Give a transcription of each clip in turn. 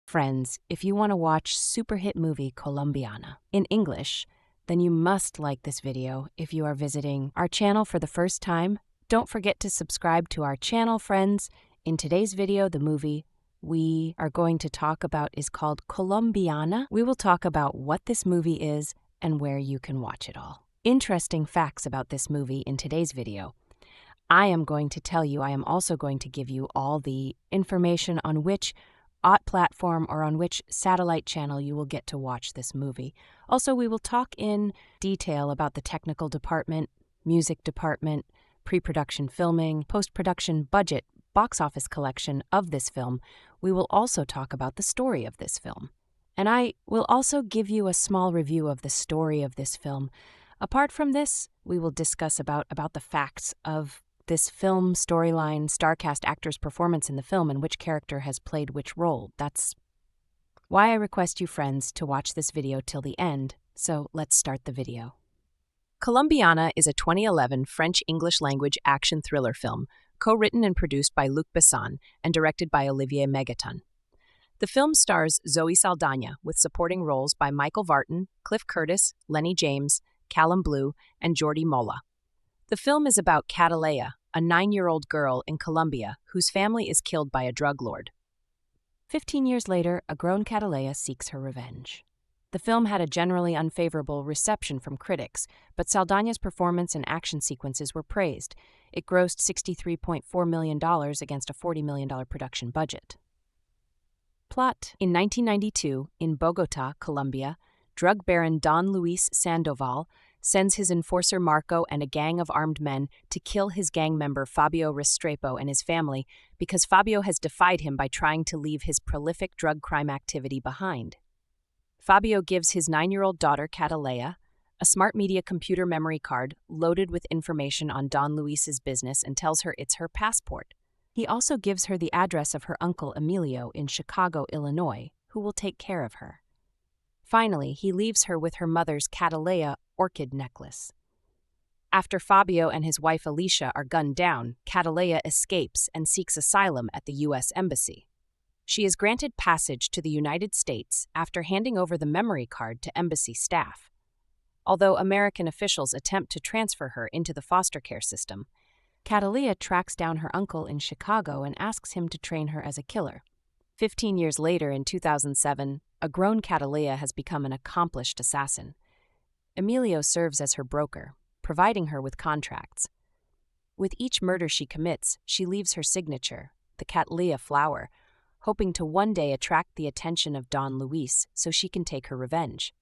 Friends, if you want to watch super hit movie Colombiana in English, then you must like this video. If you are visiting our channel for the first time, don't forget to subscribe to our channel, friends. In today's video, the movie we are going to talk about is called Colombiana. We will talk about what this movie is and where you can watch it all. Interesting facts about this movie in today's video. I am going to tell you, I am also going to give you all the information on which platform or on which satellite channel you will get to watch this movie. Also, we will talk in detail about the technical department, music department, pre-production filming, post-production budget, box office collection of this film. We will also talk about the story of this film. And I will also give you a small review of the story of this film. Apart from this, we will discuss about the facts of this film, storyline, starcast, actors' performance in the film, and which character has played which role. That's why I request you, friends, to watch this video till the end. So let's start the video. Colombiana is a 2011 French-English language action thriller film, co-written and produced by Luc Besson and directed by Olivier Megaton. The film stars Zoe Saldaña, with supporting roles by Michael Vartan, Cliff Curtis, Lennie James, Callum Blue, and Jordi Mollà. The film is about Catalea, a 9-year-old girl in Colombia whose family is killed by a drug lord. 15 years later, a grown Catalea seeks her revenge. The film had a generally unfavorable reception from critics, but Saldaña's performance and action sequences were praised. It grossed $63.4 million against a $40 million production budget. Plot: in 1992, in Bogotá, Colombia, drug baron Don Luis Sandoval sends his enforcer Marco and a gang of armed men to kill his gang member Fabio Restrepo and his family because Fabio has defied him by trying to leave his prolific drug crime activity behind. Fabio gives his 9-year-old daughter Catalea a smart media computer memory card loaded with information on Don Luis's business and tells her it's her passport. He also gives her the address of her uncle Emilio in Chicago, Illinois, who will take care of her. Finally, he leaves her with her mother's Catalea orchid necklace. After Fabio and his wife Alicia are gunned down, Catalea escapes and seeks asylum at the U.S. Embassy. She is granted passage to the United States after handing over the memory card to embassy staff. Although American officials attempt to transfer her into the foster care system, Catalea tracks down her uncle in Chicago and asks him to train her as a killer. 15 years later, in 2007, a grown Catalea has become an accomplished assassin. Emilio serves as her broker, providing her with contracts. With each murder she commits, she leaves her signature, the Catalea flower, hoping to one day attract the attention of Don Luis so she can take her revenge.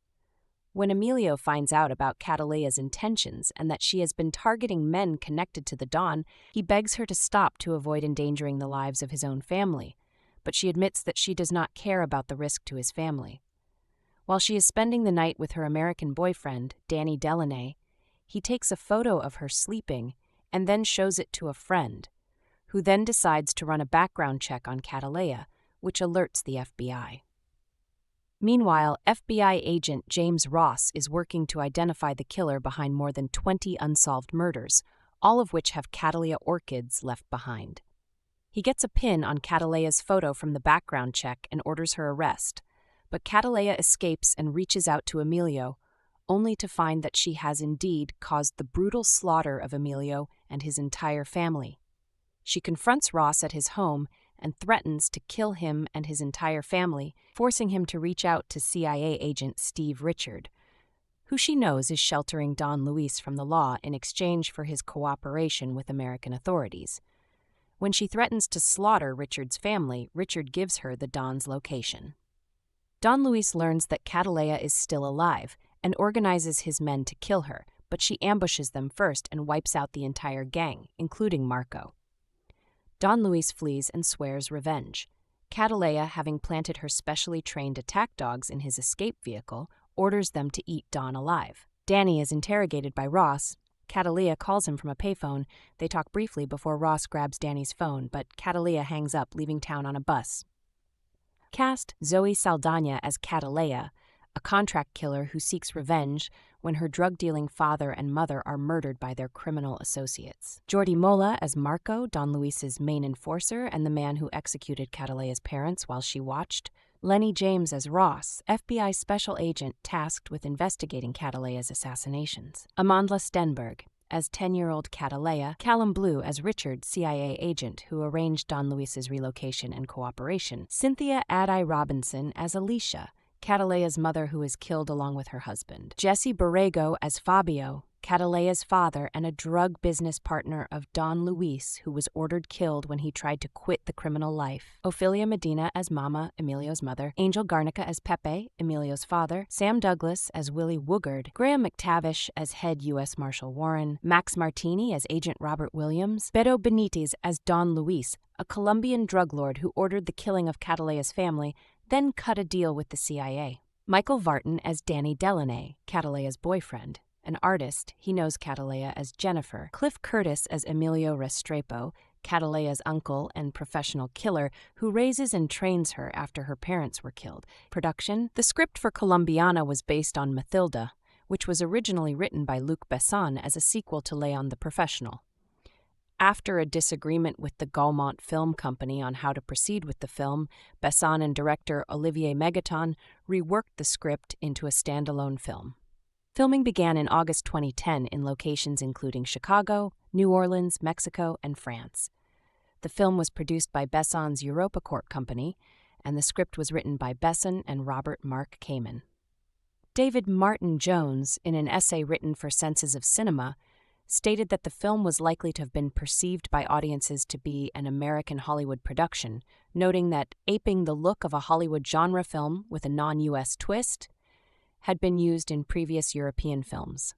When Emilio finds out about Catalea's intentions and that she has been targeting men connected to the Don, he begs her to stop to avoid endangering the lives of his own family, but she admits that she does not care about the risk to his family. While she is spending the night with her American boyfriend, Danny Delaney, he takes a photo of her sleeping and then shows it to a friend, who then decides to run a background check on Catalea, which alerts the FBI. Meanwhile, FBI agent James Ross is working to identify the killer behind more than 20 unsolved murders, all of which have Catalea orchids left behind. He gets a pin on Catalea's photo from the background check and orders her arrest, but Catalea escapes and reaches out to Emilio, only to find that she has indeed caused the brutal slaughter of Emilio and his entire family. She confronts Ross at his home and threatens to kill him and his entire family, forcing him to reach out to CIA agent Steve Richard, who she knows is sheltering Don Luis from the law in exchange for his cooperation with American authorities. When she threatens to slaughter Richard's family, Richard gives her the Don's location. Don Luis learns that Catalea is still alive and organizes his men to kill her, but she ambushes them first and wipes out the entire gang, including Marco. Don Luis flees and swears revenge. Catalea, having planted her specially trained attack dogs in his escape vehicle, orders them to eat Don alive. Danny is interrogated by Ross. Catalea calls him from a payphone. They talk briefly before Ross grabs Danny's phone, but Catalea hangs up, leaving town on a bus. Cast Zoe Saldaña as Catalea, a contract killer who seeks revenge when her drug-dealing father and mother are murdered by their criminal associates. Jordi Mollà as Marco, Don Luis's main enforcer and the man who executed Catalea's parents while she watched. Lennie James as Ross, FBI special agent tasked with investigating Cataleya's assassinations. Amandla Stenberg as 10-year-old Cataleya. Callum Blue as Richard, CIA agent who arranged Don Luis's relocation and cooperation. Cynthia Adai Robinson as Alicia, Cataleya's mother who is killed along with her husband. Jesse Borrego as Fabio, Cataleya's father and a drug business partner of Don Luis, who was ordered killed when he tried to quit the criminal life. Ophelia Medina as Mama, Emilio's mother. Angel Garnica as Pepe, Emilio's father. Sam Douglas as Willie Woogard. Graham McTavish as head U.S. Marshal Warren. Max Martini as Agent Robert Williams. Beto Benitez as Don Luis, a Colombian drug lord who ordered the killing of Cataleya's family, then cut a deal with the CIA. Michael Vartan as Danny Delaney, Cataleya's boyfriend. An artist, he knows Cataleya as Jennifer. Cliff Curtis as Emilio Restrepo, Cataleya's uncle and professional killer who raises and trains her after her parents were killed. Production: the script for Colombiana was based on Mathilda, which was originally written by Luc Besson as a sequel to Léon the Professional. After a disagreement with the Gaumont Film Company on how to proceed with the film, Besson and director Olivier Megaton reworked the script into a standalone film. Filming began in August 2010 in locations including Chicago, New Orleans, Mexico, and France. The film was produced by Besson's EuropaCorp company, and the script was written by Besson and Robert Mark Kamen. David Martin Jones, in an essay written for Senses of Cinema, stated that the film was likely to have been perceived by audiences to be an American Hollywood production, noting that aping the look of a Hollywood genre film with a non-US twist had been used in previous European films.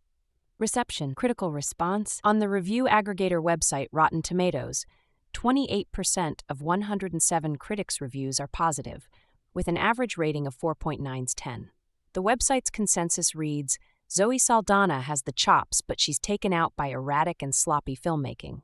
Reception. Critical response. On the review aggregator website Rotten Tomatoes, 28% of 107 critics' reviews are positive, with an average rating of 4.9/10. The website's consensus reads, "Zoe Saldaña has the chops, but she's taken out by erratic and sloppy filmmaking."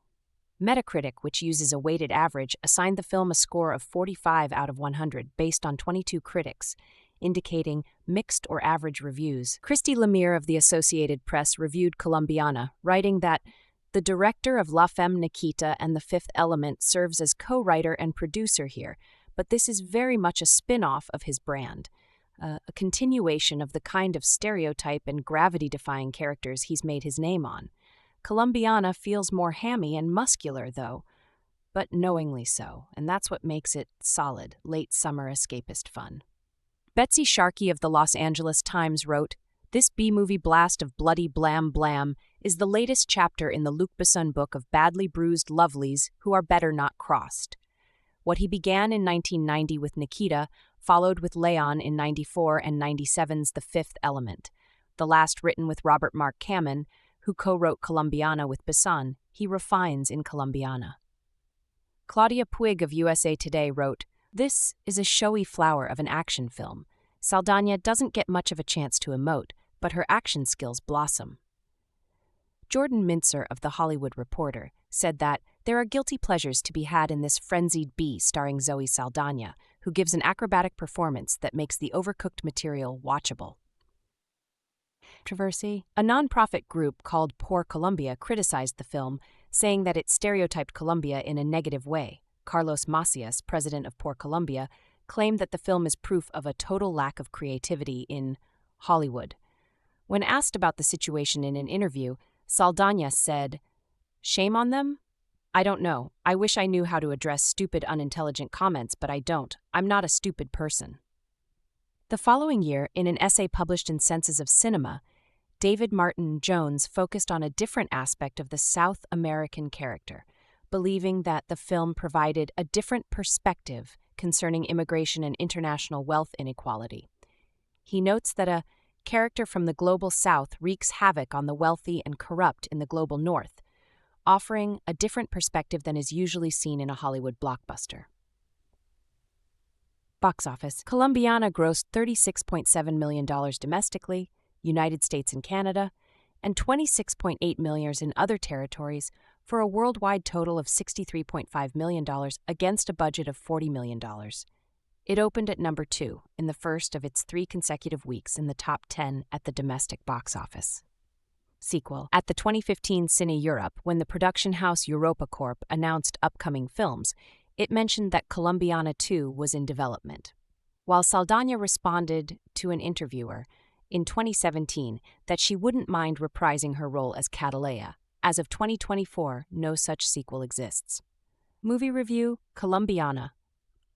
Metacritic, which uses a weighted average, assigned the film a score of 45 out of 100 based on 22 critics, indicating mixed or average reviews. Christy Lemire of the Associated Press reviewed Colombiana, writing that the director of La Femme Nikita and The Fifth Element serves as co-writer and producer here, but this is very much a spin-off of his brand, a continuation of the kind of stereotype and gravity-defying characters he's made his name on. Colombiana feels more hammy and muscular, though, but knowingly so, and that's what makes it solid, late summer escapist fun. Betsy Sharkey of the Los Angeles Times wrote, "This B-movie blast of bloody blam blam is the latest chapter in the Luc Besson book of badly bruised lovelies who are better not crossed. What he began in 1990 with Nikita followed with Léon in 94 and 97's The Fifth Element, the last written with Robert Mark Kamen, who co-wrote Colombiana with Besson. He refines in Colombiana." Claudia Puig of USA Today wrote, "This is a showy flower of an action film. Saldaña doesn't get much of a chance to emote, but her action skills blossom." Jordan Mintzer of The Hollywood Reporter said that there are guilty pleasures to be had in this frenzied bee starring Zoe Saldaña, who gives an acrobatic performance that makes the overcooked material watchable. Controversy. A nonprofit group called Poor Colombia criticized the film, saying that it stereotyped Colombia in a negative way. Carlos Macias, president of Poor Colombia, claimed that the film is proof of a total lack of creativity in Hollywood. When asked about the situation in an interview, Saldaña said, "Shame on them? I don't know. I wish I knew how to address stupid, unintelligent comments, but I don't. I'm not a stupid person." The following year, in an essay published in Senses of Cinema, David Martin Jones focused on a different aspect of the South American character, believing that the film provided a different perspective concerning immigration and international wealth inequality. He notes that a character from the global South wreaks havoc on the wealthy and corrupt in the global North, offering a different perspective than is usually seen in a Hollywood blockbuster. Box office. Colombiana grossed $36.7 million domestically, United States and Canada, and $26.8 million in other territories, for a worldwide total of $63.5 million against a budget of $40 million. It opened at number 2 in the first of its 3 consecutive weeks in the top 10 at the domestic box office. Sequel. At the 2015 Cine Europe, when the production house EuropaCorp announced upcoming films, it mentioned that Colombiana 2 was in development. while Saldaña responded to an interviewer in 2017 that she wouldn't mind reprising her role as Catalea. As of 2024, no such sequel exists. Movie review: Colombiana.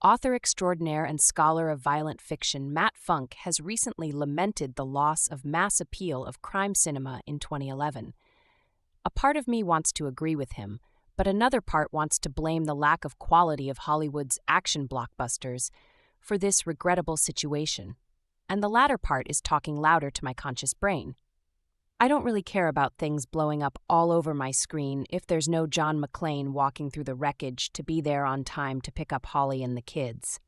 Author extraordinaire and scholar of violent fiction Matt Funk has recently lamented the loss of mass appeal of crime cinema in 2011. A part of me wants to agree with him, but another part wants to blame the lack of quality of Hollywood's action blockbusters for this regrettable situation. And the latter part is talking louder to my conscious brain. I don't really care about things blowing up all over my screen if there's no John McClane walking through the wreckage to be there on time to pick up Holly and the kids.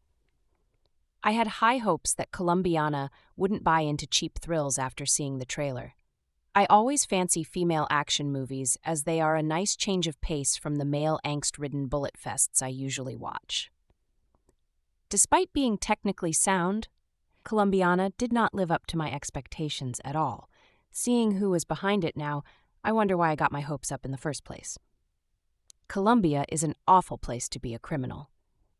I had high hopes that Colombiana wouldn't buy into cheap thrills after seeing the trailer. I always fancy female action movies as they are a nice change of pace from the male angst-ridden bullet fests I usually watch. Despite being technically sound, Colombiana did not live up to my expectations at all. Seeing who is behind it now, I wonder why I got my hopes up in the first place. Colombia is an awful place to be a criminal.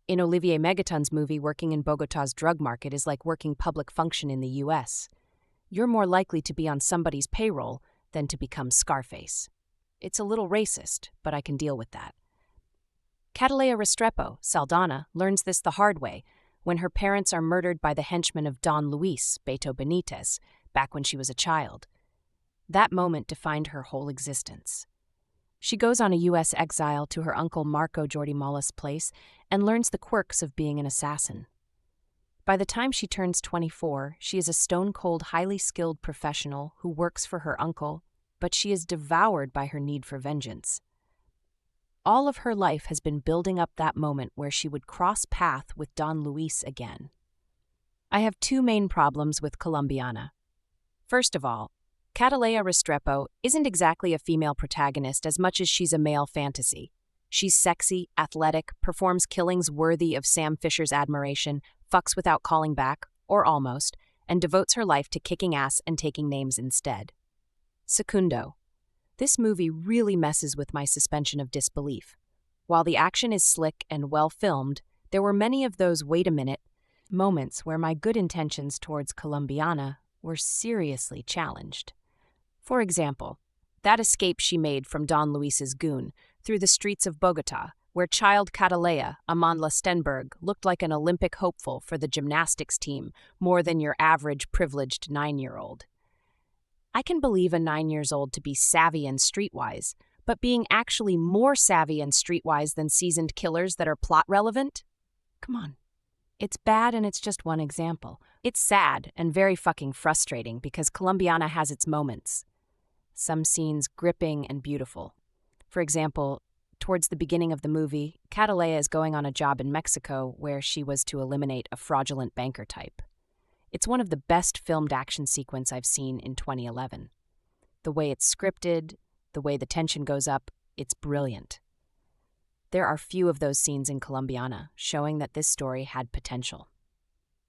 In Olivier Megaton's movie, working in Bogotá's drug market is like working public function in the U.S. You're more likely to be on somebody's payroll than to become Scarface. It's a little racist, but I can deal with that. Catalea Restrepo, Saldaña, learns this the hard way when her parents are murdered by the henchmen of Don Luis, Beto Benitez, back when she was a child. That moment defined her whole existence. She goes on a U.S. exile to her uncle Marco Jordi Mollà's place and learns the quirks of being an assassin. By the time she turns 24, she is a stone-cold, highly skilled professional who works for her uncle, but she is devoured by her need for vengeance. All of her life has been building up that moment where she would cross path with Don Luis again. I have two main problems with Colombiana. First of all, Catalea Restrepo isn't exactly a female protagonist as much as she's a male fantasy. She's sexy, athletic, performs killings worthy of Sam Fisher's admiration, fucks without calling back, or almost, and devotes her life to kicking ass and taking names instead. Secundo, this movie really messes with my suspension of disbelief. While the action is slick and well filmed, there were many of those wait a minute moments where my good intentions towards Colombiana were seriously challenged. For example, that escape she made from Don Luis's goon through the streets of Bogotá, where child Catalea, Amandla Stenberg, looked like an Olympic hopeful for the gymnastics team more than your average privileged 9-year-old. I can believe a 9-year-old to be savvy and streetwise, but being actually more savvy and streetwise than seasoned killers that are plot relevant? Come on. It's bad and it's just one example. It's sad and very fucking frustrating because Colombiana has its moments. Some scenes gripping and beautiful. For example, towards the beginning of the movie, Catalea is going on a job in Mexico where she was to eliminate a fraudulent banker type. It's one of the best filmed action sequences I've seen in 2011. The way it's scripted, the way the tension goes up, it's brilliant. There are few of those scenes in Colombiana, showing that this story had potential.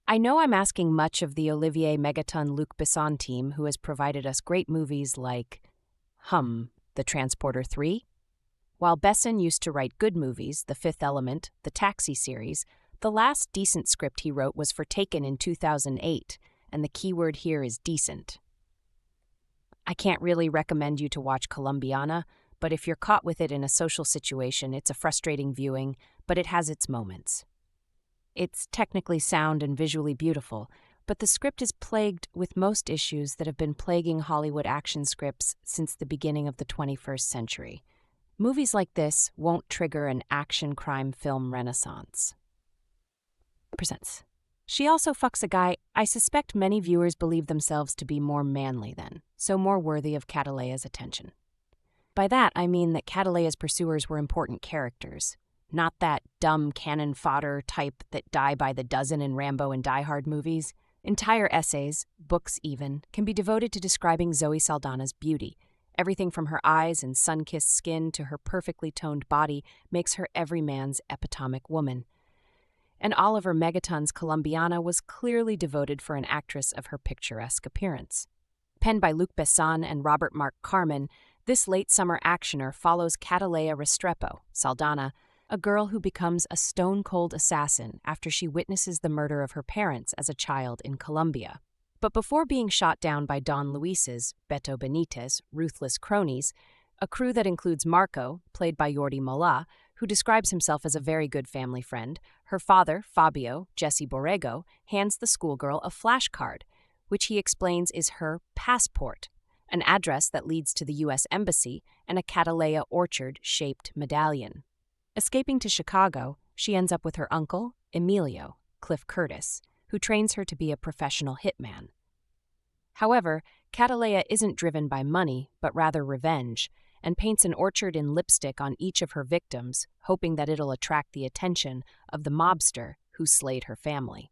I know I'm asking much of the Olivier Megaton-Luc Besson team, who has provided us great movies like The Transporter 3. While Besson used to write good movies, The Fifth Element, the Taxi series, the last decent script he wrote was for Taken in 2008, and the keyword here is decent. I can't really recommend you to watch Colombiana, but if you're caught with it in a social situation, it's a frustrating viewing, but it has its moments. It's technically sound and visually beautiful, but the script is plagued with most issues that have been plaguing Hollywood action scripts since the beginning of the 21st century. Movies like this won't trigger an action crime film renaissance. Presents. She also fucks a guy I suspect many viewers believe themselves to be more manly than, so more worthy of Catalea's attention. By that, I mean that Catalea's pursuers were important characters, not that dumb cannon fodder type that die by the dozen in Rambo and Die Hard movies. Entire essays, books even, can be devoted to describing Zoe Saldaña's beauty. Everything from her eyes and sun-kissed skin to her perfectly toned body makes her every man's epitomic woman. And Oliver Megaton's Colombiana was clearly devoted for an actress of her picturesque appearance. Penned by Luc Besson and Robert Mark Kamen, this late-summer actioner follows Catalea Restrepo, Saldaña, a girl who becomes a stone-cold assassin after she witnesses the murder of her parents as a child in Colombia. But before being shot down by Don Luis's, Beto Benitez, ruthless cronies, a crew that includes Marco, played by Jordi Mollà, who describes himself as a very good family friend, her father, Fabio, Jesse Borrego, hands the schoolgirl a flashcard, which he explains is her passport, an address that leads to the U.S. Embassy and a Catalea orchard-shaped medallion. Escaping to Chicago, she ends up with her uncle, Emilio, Cliff Curtis, who trains her to be a professional hitman. However, Catalea isn't driven by money, but rather revenge, and paints an orchard in lipstick on each of her victims, hoping that it'll attract the attention of the mobster who slayed her family.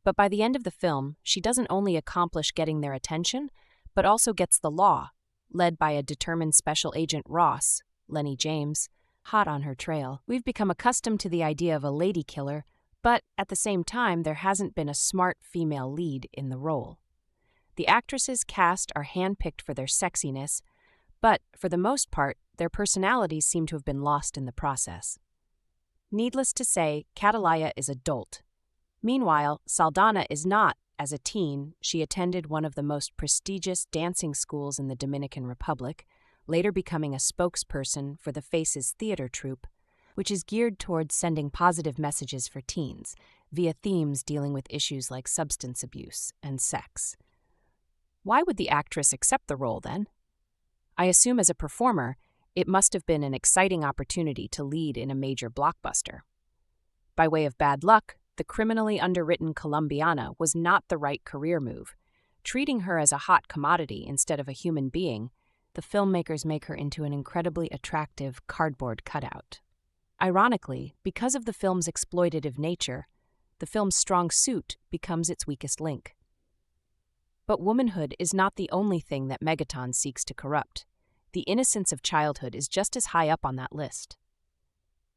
But by the end of the film, she doesn't only accomplish getting their attention, but also gets the law, led by a determined Special Agent Ross, Lennie James, hot on her trail. We've become accustomed to the idea of a lady killer, but at the same time, there hasn't been a smart female lead in the role. The actresses cast are handpicked for their sexiness, but for the most part, their personalities seem to have been lost in the process. Needless to say, Catalea is a dolt. Meanwhile, Saldaña is not. As a teen, she attended one of the most prestigious dancing schools in the Dominican Republic, later becoming a spokesperson for the Faces theater troupe, which is geared towards sending positive messages for teens via themes dealing with issues like substance abuse and sex. Why would the actress accept the role, then? I assume as a performer, it must have been an exciting opportunity to lead in a major blockbuster. By way of bad luck, the criminally underwritten Colombiana was not the right career move. Treating her as a hot commodity instead of a human being, the filmmakers make her into an incredibly attractive cardboard cutout. Ironically, because of the film's exploitative nature, the film's strong suit becomes its weakest link. But womanhood is not the only thing that Megaton seeks to corrupt. The innocence of childhood is just as high up on that list.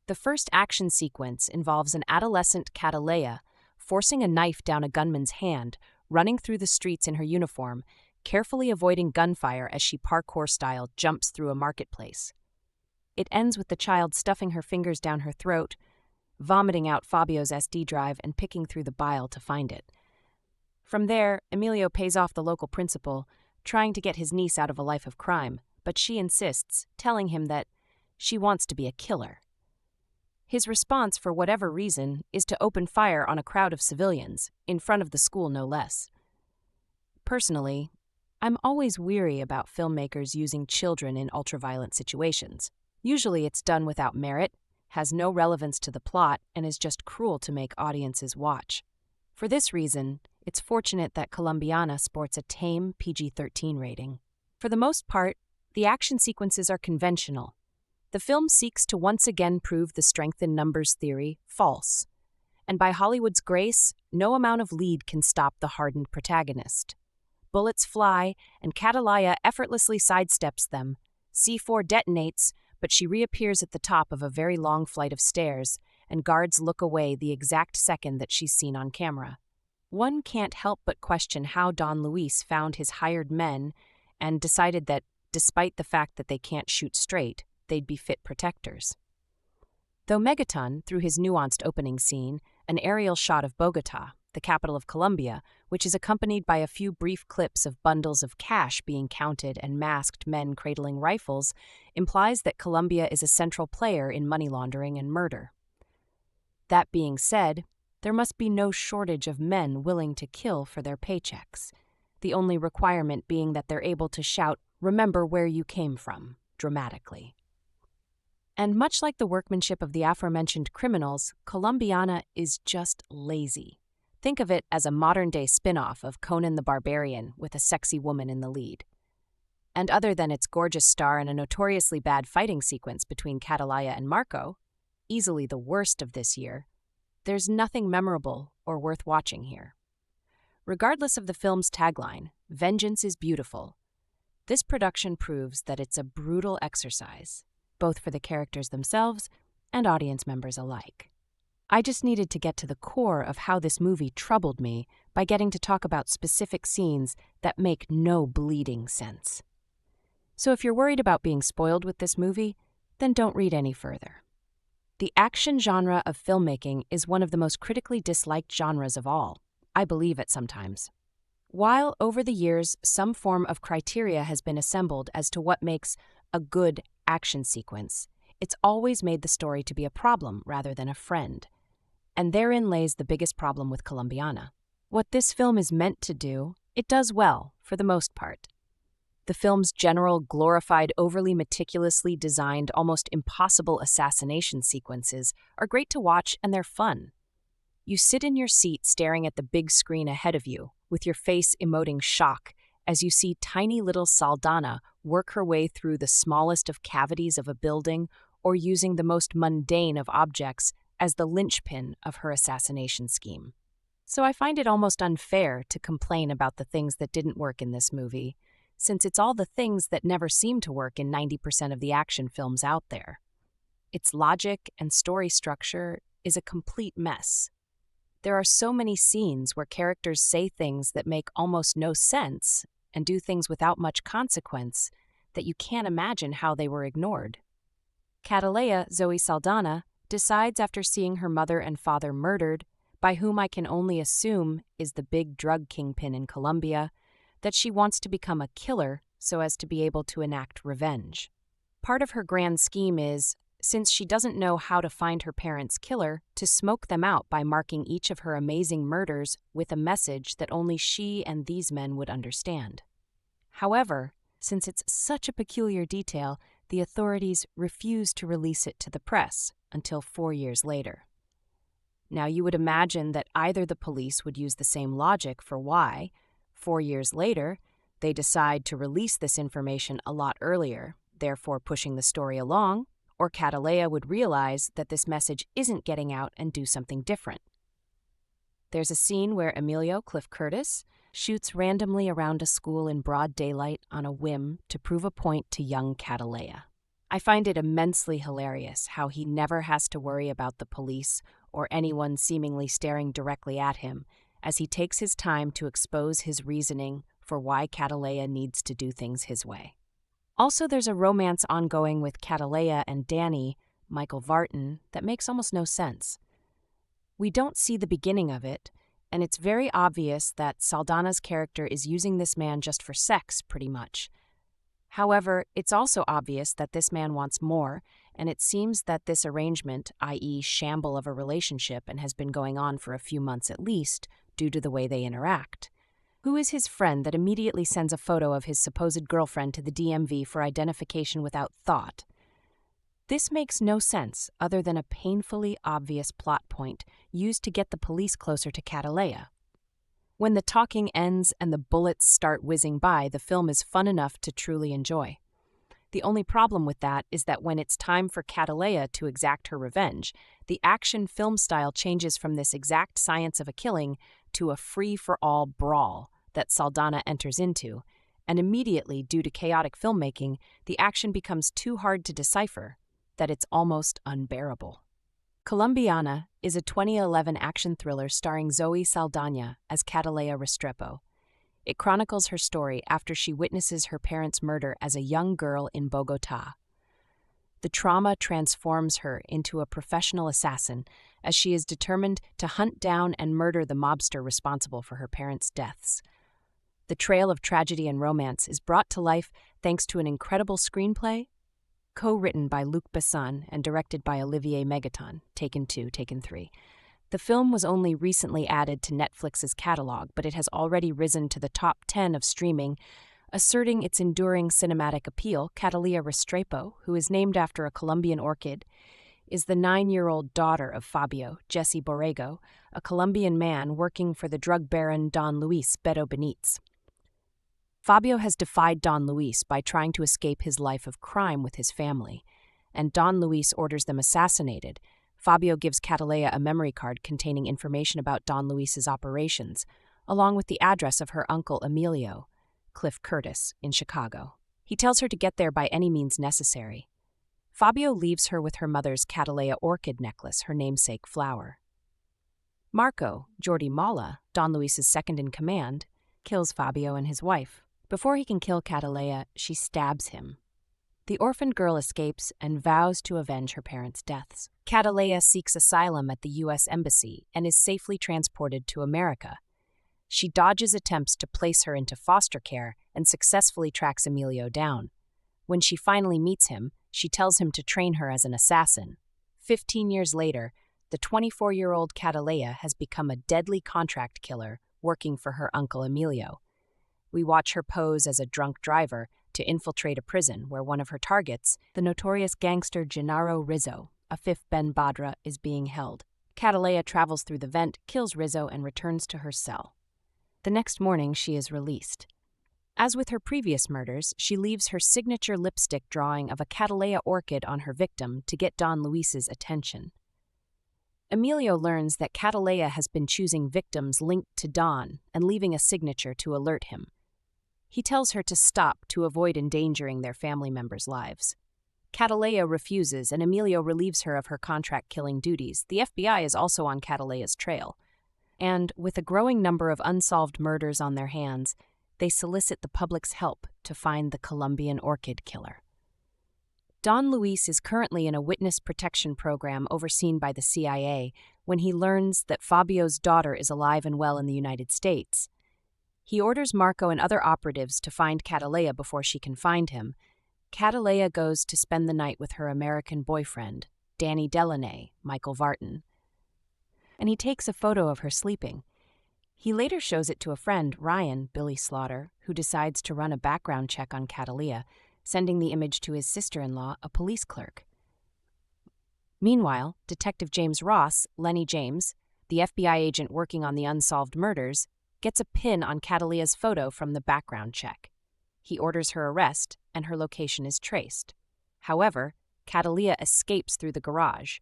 The first action sequence involves an adolescent Catalea forcing a knife down a gunman's hand, running through the streets in her uniform, carefully avoiding gunfire as she parkour-style jumps through a marketplace. It ends with the child stuffing her fingers down her throat, vomiting out Fabio's SD drive and picking through the bile to find it. From there, Emilio pays off the local principal, trying to get his niece out of a life of crime, but she insists, telling him that she wants to be a killer. His response, for whatever reason, is to open fire on a crowd of civilians, in front of the school no less. Personally, I'm always weary about filmmakers using children in ultraviolent situations. Usually it's done without merit, has no relevance to the plot, and is just cruel to make audiences watch. For this reason, it's fortunate that Colombiana sports a tame PG-13 rating. For the most part, the action sequences are conventional. The film seeks to once again prove the strength in numbers theory false. And by Hollywood's grace, no amount of lead can stop the hardened protagonist. Bullets fly, and Catalea effortlessly sidesteps them. C4 detonates, but she reappears at the top of a very long flight of stairs, and guards look away the exact second that she's seen on camera. One can't help but question how Don Luis found his hired men and decided that, despite the fact that they can't shoot straight, they'd be fit protectors. Though Megaton, through his nuanced opening scene, an aerial shot of Bogotá, the capital of Colombia, which is accompanied by a few brief clips of bundles of cash being counted and masked men cradling rifles, implies that Colombia is a central player in money laundering and murder. That being said, there must be no shortage of men willing to kill for their paychecks, the only requirement being that they're able to shout, "Remember where you came from," dramatically. And much like the workmanship of the aforementioned criminals, Colombiana is just lazy. Think of it as a modern-day spin-off of Conan the Barbarian with a sexy woman in the lead. And other than its gorgeous star and a notoriously bad fighting sequence between Catalea and Marco, easily the worst of this year, there's nothing memorable or worth watching here. Regardless of the film's tagline, "Vengeance is beautiful," this production proves that it's a brutal exercise, both for the characters themselves and audience members alike. I just needed to get to the core of how this movie troubled me by getting to talk about specific scenes that make no bleeding sense. So if you're worried about being spoiled with this movie, then don't read any further. The action genre of filmmaking is one of the most critically disliked genres of all. I believe it sometimes. While over the years some form of criteria has been assembled as to what makes a good action sequence, it's always made the story to be a problem rather than a friend. And therein lays the biggest problem with Colombiana. What this film is meant to do, it does well, for the most part. The film's general, glorified, overly meticulously designed, almost impossible assassination sequences are great to watch and they're fun. You sit in your seat staring at the big screen ahead of you, with your face emoting shock as you see tiny little Saldaña work her way through the smallest of cavities of a building or using the most mundane of objects as the linchpin of her assassination scheme. So I find it almost unfair to complain about the things that didn't work in this movie, since it's all the things that never seem to work in 90% of the action films out there. Its logic and story structure is a complete mess. There are so many scenes where characters say things that make almost no sense and do things without much consequence that you can't imagine how they were ignored. Catalea, Zoe Saldaña, decides after seeing her mother and father murdered, by whom I can only assume is the big drug kingpin in Colombia, that she wants to become a killer so as to be able to enact revenge. Part of her grand scheme is, since she doesn't know how to find her parents' killer, to smoke them out by marking each of her amazing murders with a message that only she and these men would understand. However, since it's such a peculiar detail, the authorities refuse to release it to the press until 4 years later. Now, you would imagine that either the police would use the same logic for why, 4 years later, they decide to release this information a lot earlier, therefore pushing the story along, or Catalea would realize that this message isn't getting out and do something different. There's a scene where Emilio, Cliff Curtis, shoots randomly around a school in broad daylight on a whim to prove a point to young Catalea. I find it immensely hilarious how he never has to worry about the police or anyone seemingly staring directly at him as he takes his time to expose his reasoning for why Catalea needs to do things his way. Also, there's a romance ongoing with Catalea and Danny, Michael Vartan, that makes almost no sense. We don't see the beginning of it, and it's very obvious that Saldaña's character is using this man just for sex, pretty much. However, it's also obvious that this man wants more, and it seems that this arrangement, i.e. shamble of a relationship, and has been going on for a few months at least, due to the way they interact. Who is his friend that immediately sends a photo of his supposed girlfriend to the DMV for identification without thought? This makes no sense other than a painfully obvious plot point used to get the police closer to Catalea. When the talking ends and the bullets start whizzing by, the film is fun enough to truly enjoy. The only problem with that is that when it's time for Catalea to exact her revenge, the action film style changes from this exact science of a killing to a free-for-all brawl that Saldaña enters into, and immediately, due to chaotic filmmaking, the action becomes too hard to decipher, that it's almost unbearable. Colombiana is a 2011 action thriller starring Zoe Saldaña as Catalea Restrepo. It chronicles her story after she witnesses her parents' murder as a young girl in Bogotá. The trauma transforms her into a professional assassin as she is determined to hunt down and murder the mobster responsible for her parents' deaths. The trail of tragedy and romance is brought to life thanks to an incredible screenplay, co-written by Luc Besson and directed by Olivier Megaton, Taken 2, Taken 3. The film was only recently added to Netflix's catalog, but it has already risen to the top 10 of streaming. Asserting its enduring cinematic appeal, Catalea Restrepo, who is named after a Colombian orchid, is the 9-year-old daughter of Fabio, Jesse Borrego, a Colombian man working for the drug baron Don Luis Beto Benítez. Fabio has defied Don Luis by trying to escape his life of crime with his family, and Don Luis orders them assassinated. Fabio gives Catalea a memory card containing information about Don Luis's operations, along with the address of her uncle Emilio, Cliff Curtis, in Chicago. He tells her to get there by any means necessary. Fabio leaves her with her mother's Catalea orchid necklace, her namesake flower. Marco, Jordi Mollà, Don Luis's second-in-command, kills Fabio and his wife. Before he can kill Catalea, she stabs him. The orphaned girl escapes and vows to avenge her parents' deaths. Catalea seeks asylum at the U.S. Embassy and is safely transported to America. She dodges attempts to place her into foster care and successfully tracks Emilio down. When she finally meets him, she tells him to train her as an assassin. 15 years later, the 24-year-old Catalea has become a deadly contract killer working for her uncle Emilio. We watch her pose as a drunk driver to infiltrate a prison where one of her targets, the notorious gangster Gennaro Rizzo, a fifth Ben Badra, is being held. Catalea travels through the vent, kills Rizzo, and returns to her cell. The next morning, she is released. As with her previous murders, she leaves her signature lipstick drawing of a Catalea orchid on her victim to get Don Luis's attention. Emilio learns that Catalea has been choosing victims linked to Don and leaving a signature to alert him. He tells her to stop to avoid endangering their family members' lives. Catalea refuses, and Emilio relieves her of her contract-killing duties. The FBI is also on Catalea's trail. And, with a growing number of unsolved murders on their hands, they solicit the public's help to find the Colombian orchid killer. Don Luis is currently in a witness protection program overseen by the CIA when he learns that Fabio's daughter is alive and well in the United States. He orders Marco and other operatives to find Catalea before she can find him. Catalea goes to spend the night with her American boyfriend, Danny Delaney, Michael Vartan, and he takes a photo of her sleeping. He later shows it to a friend, Ryan, Billy Slaughter, who decides to run a background check on Catalea, sending the image to his sister-in-law, a police clerk. Meanwhile, Detective James Ross, Lennie James, the FBI agent working on the unsolved murders, gets a pin on Catalea's photo from the background check. He orders her arrest, and her location is traced. However, Catalea escapes through the garage.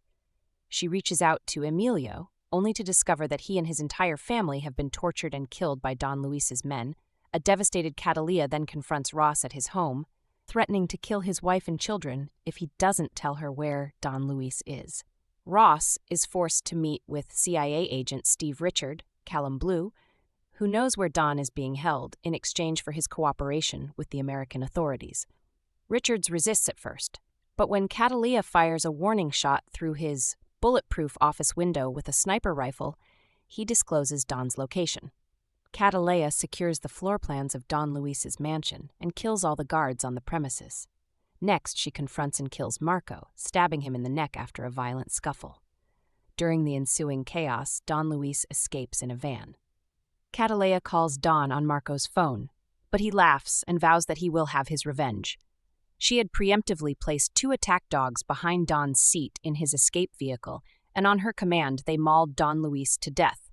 She reaches out to Emilio, only to discover that he and his entire family have been tortured and killed by Don Luis's men. A devastated Catalea then confronts Ross at his home, threatening to kill his wife and children if he doesn't tell her where Don Luis is. Ross is forced to meet with CIA agent Steve Richard, Callum Blue, who knows where Don is being held in exchange for his cooperation with the American authorities. Richards resists at first, but when Catalea fires a warning shot through his bulletproof office window with a sniper rifle, he discloses Don's location. Catalea secures the floor plans of Don Luis's mansion and kills all the guards on the premises. Next, she confronts and kills Marco, stabbing him in the neck after a violent scuffle. During the ensuing chaos, Don Luis escapes in a van. Catalea calls Don on Marco's phone, but he laughs and vows that he will have his revenge. She had preemptively placed 2 attack dogs behind Don's seat in his escape vehicle, and on her command they mauled Don Luis to death.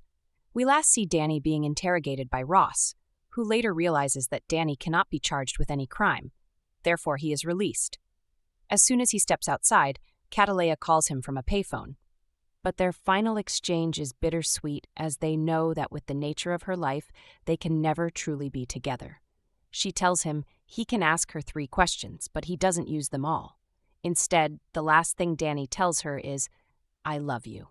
We last see Danny being interrogated by Ross, who later realizes that Danny cannot be charged with any crime. Therefore, he is released. As soon as he steps outside, Catalea calls him from a payphone. But their final exchange is bittersweet as they know that with the nature of her life, they can never truly be together. She tells him he can ask her 3 questions, but he doesn't use them all. Instead, the last thing Danny tells her is, "I love you."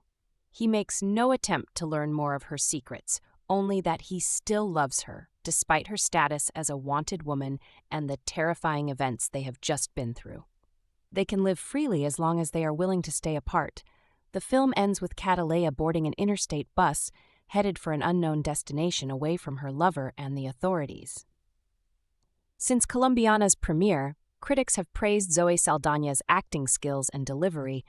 He makes no attempt to learn more of her secrets, only that he still loves her, despite her status as a wanted woman and the terrifying events they have just been through. They can live freely as long as they are willing to stay apart. The film ends with Catalea boarding an interstate bus headed for an unknown destination away from her lover and the authorities. Since Colombiana's premiere, critics have praised Zoe Saldaña's acting skills and delivery,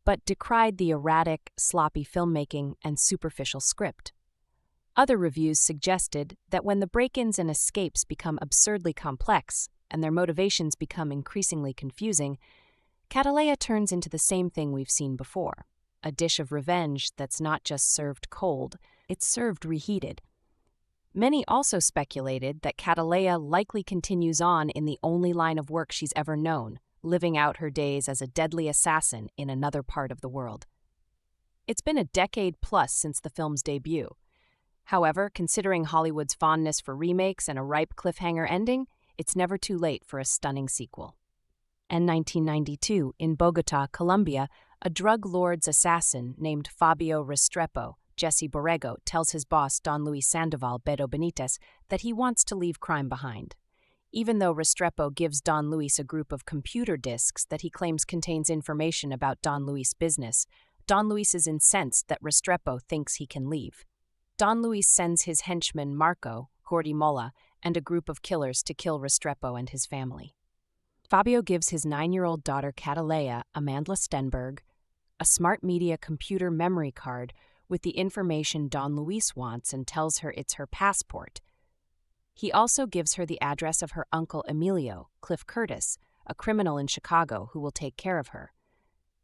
but decried the erratic, sloppy filmmaking and superficial script. Other reviews suggested that when the break-ins and escapes become absurdly complex and their motivations become increasingly confusing, Catalea turns into the same thing we've seen before. A dish of revenge that's not just served cold, it's served reheated. Many also speculated that Catalea likely continues on in the only line of work she's ever known, living out her days as a deadly assassin in another part of the world. It's been a decade plus since the film's debut. However, considering Hollywood's fondness for remakes and a ripe cliffhanger ending, it's never too late for a stunning sequel. In 1992, in Bogota, Colombia, a drug lord's assassin named Fabio Restrepo, Jesse Borrego, tells his boss Don Luis Sandoval Beto Benitez that he wants to leave crime behind. even though Restrepo gives Don Luis a group of computer disks that he claims contains information about Don Luis' business. Don Luis is incensed that Restrepo thinks he can leave. Don Luis sends his henchman Marco, Jordi Mollà, and a group of killers to kill Restrepo and his family. Fabio gives his 9-year-old daughter Catalea Amandla Stenberg a smart media computer memory card with the information Don Luis wants and tells her it's her passport. He also gives her the address of her uncle Emilio, Cliff Curtis, a criminal in Chicago who will take care of her.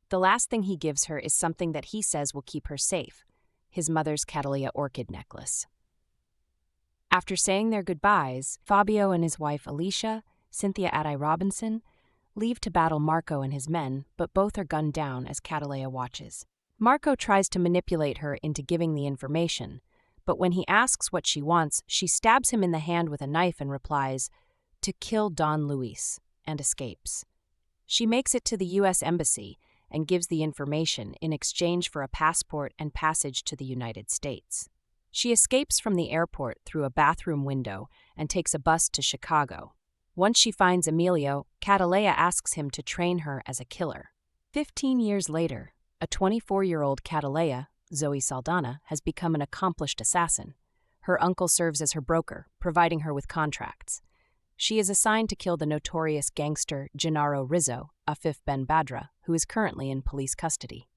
The last thing he gives her is something that he says will keep her safe, his mother's Catalea orchid necklace. After saying their goodbyes, Fabio and his wife Alicia, Cynthia Adai Robinson, leave to battle Marco and his men, but both are gunned down as Catalea watches. Marco tries to manipulate her into giving the information, but when he asks what she wants, she stabs him in the hand with a knife and replies, "To kill Don Luis," and escapes. She makes it to the U.S. Embassy and gives the information in exchange for a passport and passage to the United States. She escapes from the airport through a bathroom window and takes a bus to Chicago. Once she finds Emilio, Catalea asks him to train her as a killer. 15 years later, a 24-year-old Catalea, Zoe Saldaña, has become an accomplished assassin. Her uncle serves as her broker, providing her with contracts. She is assigned to kill the notorious gangster Gennaro Rizzo, Afif Ben Badra, who is currently in police custody.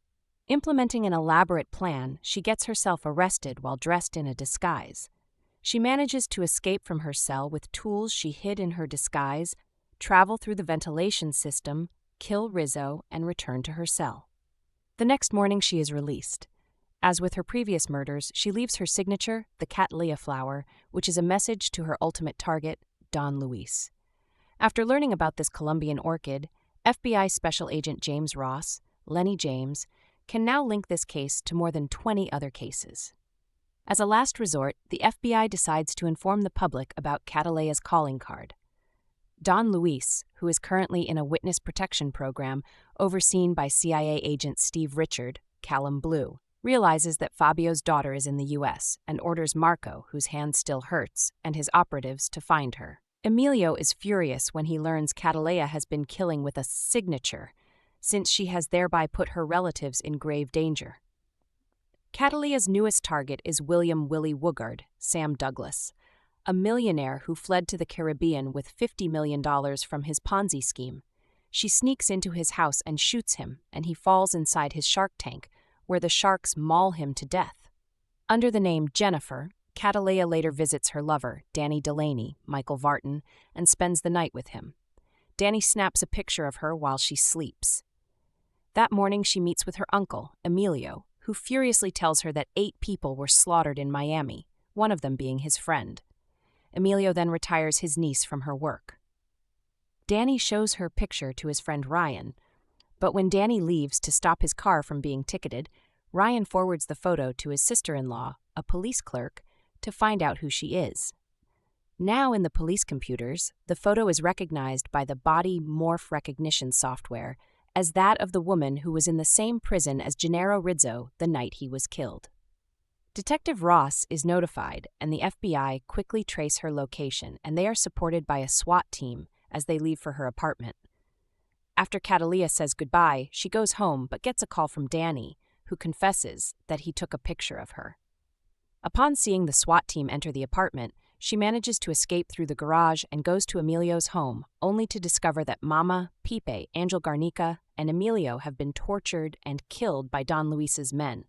Implementing an elaborate plan, she gets herself arrested while dressed in a disguise. She manages to escape from her cell with tools she hid in her disguise, travel through the ventilation system, kill Rizzo, and return to her cell. The next morning she is released. As with her previous murders, she leaves her signature, the Cattleya flower, which is a message to her ultimate target, Don Luis. After learning about this Colombian orchid, FBI Special Agent James Ross, Lennie James, can now link this case to more than 20 other cases. As a last resort, the FBI decides to inform the public about Cattleya's calling card. Don Luis, who is currently in a witness protection program overseen by CIA agent Steve Richard, Callum Blue, realizes that Fabio's daughter is in the U.S. and orders Marco, whose hand still hurts, and his operatives to find her. Emilio is furious when he learns Cattleya has been killing with a signature, since she has thereby put her relatives in grave danger. Cattleya's newest target is William Willie Woogard, Sam Douglas, a millionaire who fled to the Caribbean with $50 million from his Ponzi scheme. She sneaks into his house and shoots him, and he falls inside his shark tank, where the sharks maul him to death. Under the name Jennifer, Cattleya later visits her lover, Danny Delaney, Michael Vartan, and spends the night with him. Danny snaps a picture of her while she sleeps. That morning she meets with her uncle, Emilio, who furiously tells her that 8 people were slaughtered in Miami, one of them being his friend. Emilio then retires his niece from her work. Danny shows her picture to his friend Ryan, but when Danny leaves to stop his car from being ticketed, Ryan forwards the photo to his sister-in-law, a police clerk, to find out who she is. Now in the police computers, the photo is recognized by the body morph recognition software as that of the woman who was in the same prison as Gennaro Rizzo the night he was killed. Detective Ross is notified, and the FBI quickly trace her location, and they are supported by a SWAT team as they leave for her apartment. After Cattleya says goodbye, she goes home but gets a call from Danny, who confesses that he took a picture of her. Upon seeing the SWAT team enter the apartment, she manages to escape through the garage and goes to Emilio's home, only to discover that Mama, Pipe, Angel Garnica, and Emilio have been tortured and killed by Don Luis's men,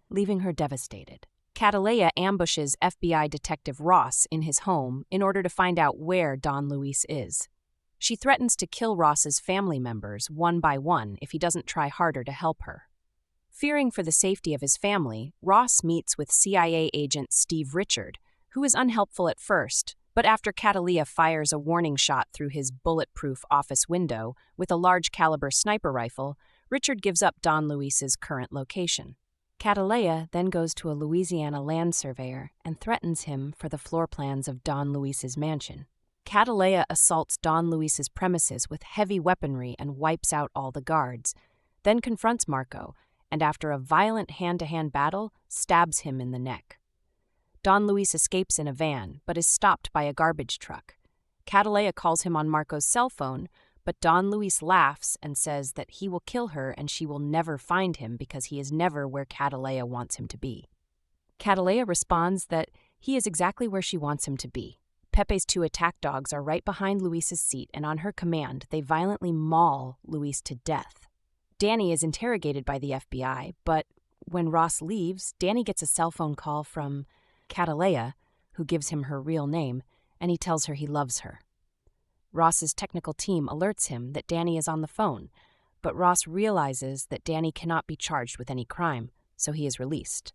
leaving her devastated. Cattleya ambushes FBI Detective Ross in his home in order to find out where Don Luis is. She threatens to kill Ross's family members one by one if he doesn't try harder to help her. Fearing for the safety of his family, Ross meets with CIA agent Steve Richard, who is unhelpful at first, but after Cattleya fires a warning shot through his bulletproof office window with a large-caliber sniper rifle, Richard gives up Don Luis's current location. Cattleya then goes to a Louisiana land surveyor and threatens him for the floor plans of Don Luis's mansion. Cattleya assaults Don Luis's premises with heavy weaponry and wipes out all the guards, then confronts Marco, and after a violent hand-to-hand battle, stabs him in the neck. Don Luis escapes in a van, but is stopped by a garbage truck. Catalea calls him on Marco's cell phone, but Don Luis laughs and says that he will kill her and she will never find him because he is never where Catalea wants him to be. Catalea responds that he is exactly where she wants him to be. Pepe's 2 attack dogs are right behind Luis's seat, and on her command, they violently maul Luis to death. Danny is interrogated by the FBI, but when Ross leaves, Danny gets a cell phone call from Catalea, who gives him her real name, and he tells her he loves her. Ross's technical team alerts him that Danny is on the phone, but Ross realizes that Danny cannot be charged with any crime, so he is released.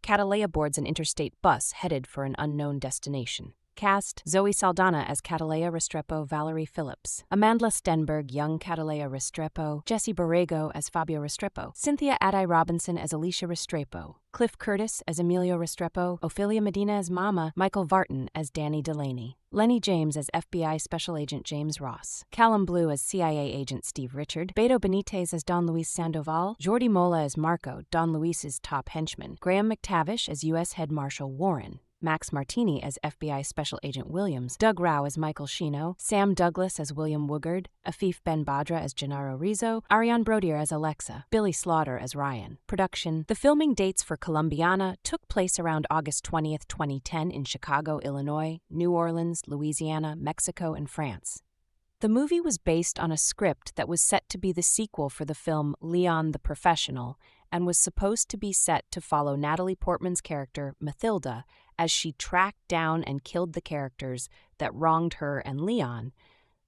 Catalea boards an interstate bus headed for an unknown destination. Cast: Zoe Saldaña as Catalea Restrepo, Valerie Phillips, Amandla Stenberg, young Catalea Restrepo, Jesse Borrego as Fabio Restrepo, Cynthia Addai-Robinson as Alicia Restrepo, Cliff Curtis as Emilio Restrepo, Ophelia Medina as Mama, Michael Vartan as Danny Delaney, Lennie James as FBI Special Agent James Ross, Callum Blue as CIA Agent Steve Richard, Beto Benitez as Don Luis Sandoval, Jordi Mollà as Marco, Don Luis's top henchman, Graham McTavish as U.S. Head Marshal Warren, Max Martini as FBI Special Agent Williams, Doug Rao as Michael Shino, Sam Douglas as William Woogard, Afif Ben Badra as Gennaro Rizzo, Ariane Brodier as Alexa, Billy Slaughter as Ryan. Production: The filming dates for Colombiana took place around August 20th, 2010 in Chicago, Illinois, New Orleans, Louisiana, Mexico, and France. The movie was based on a script that was set to be the sequel for the film Leon the Professional and was supposed to be set to follow Natalie Portman's character, Mathilda, as she tracked down and killed the characters that wronged her and Leon.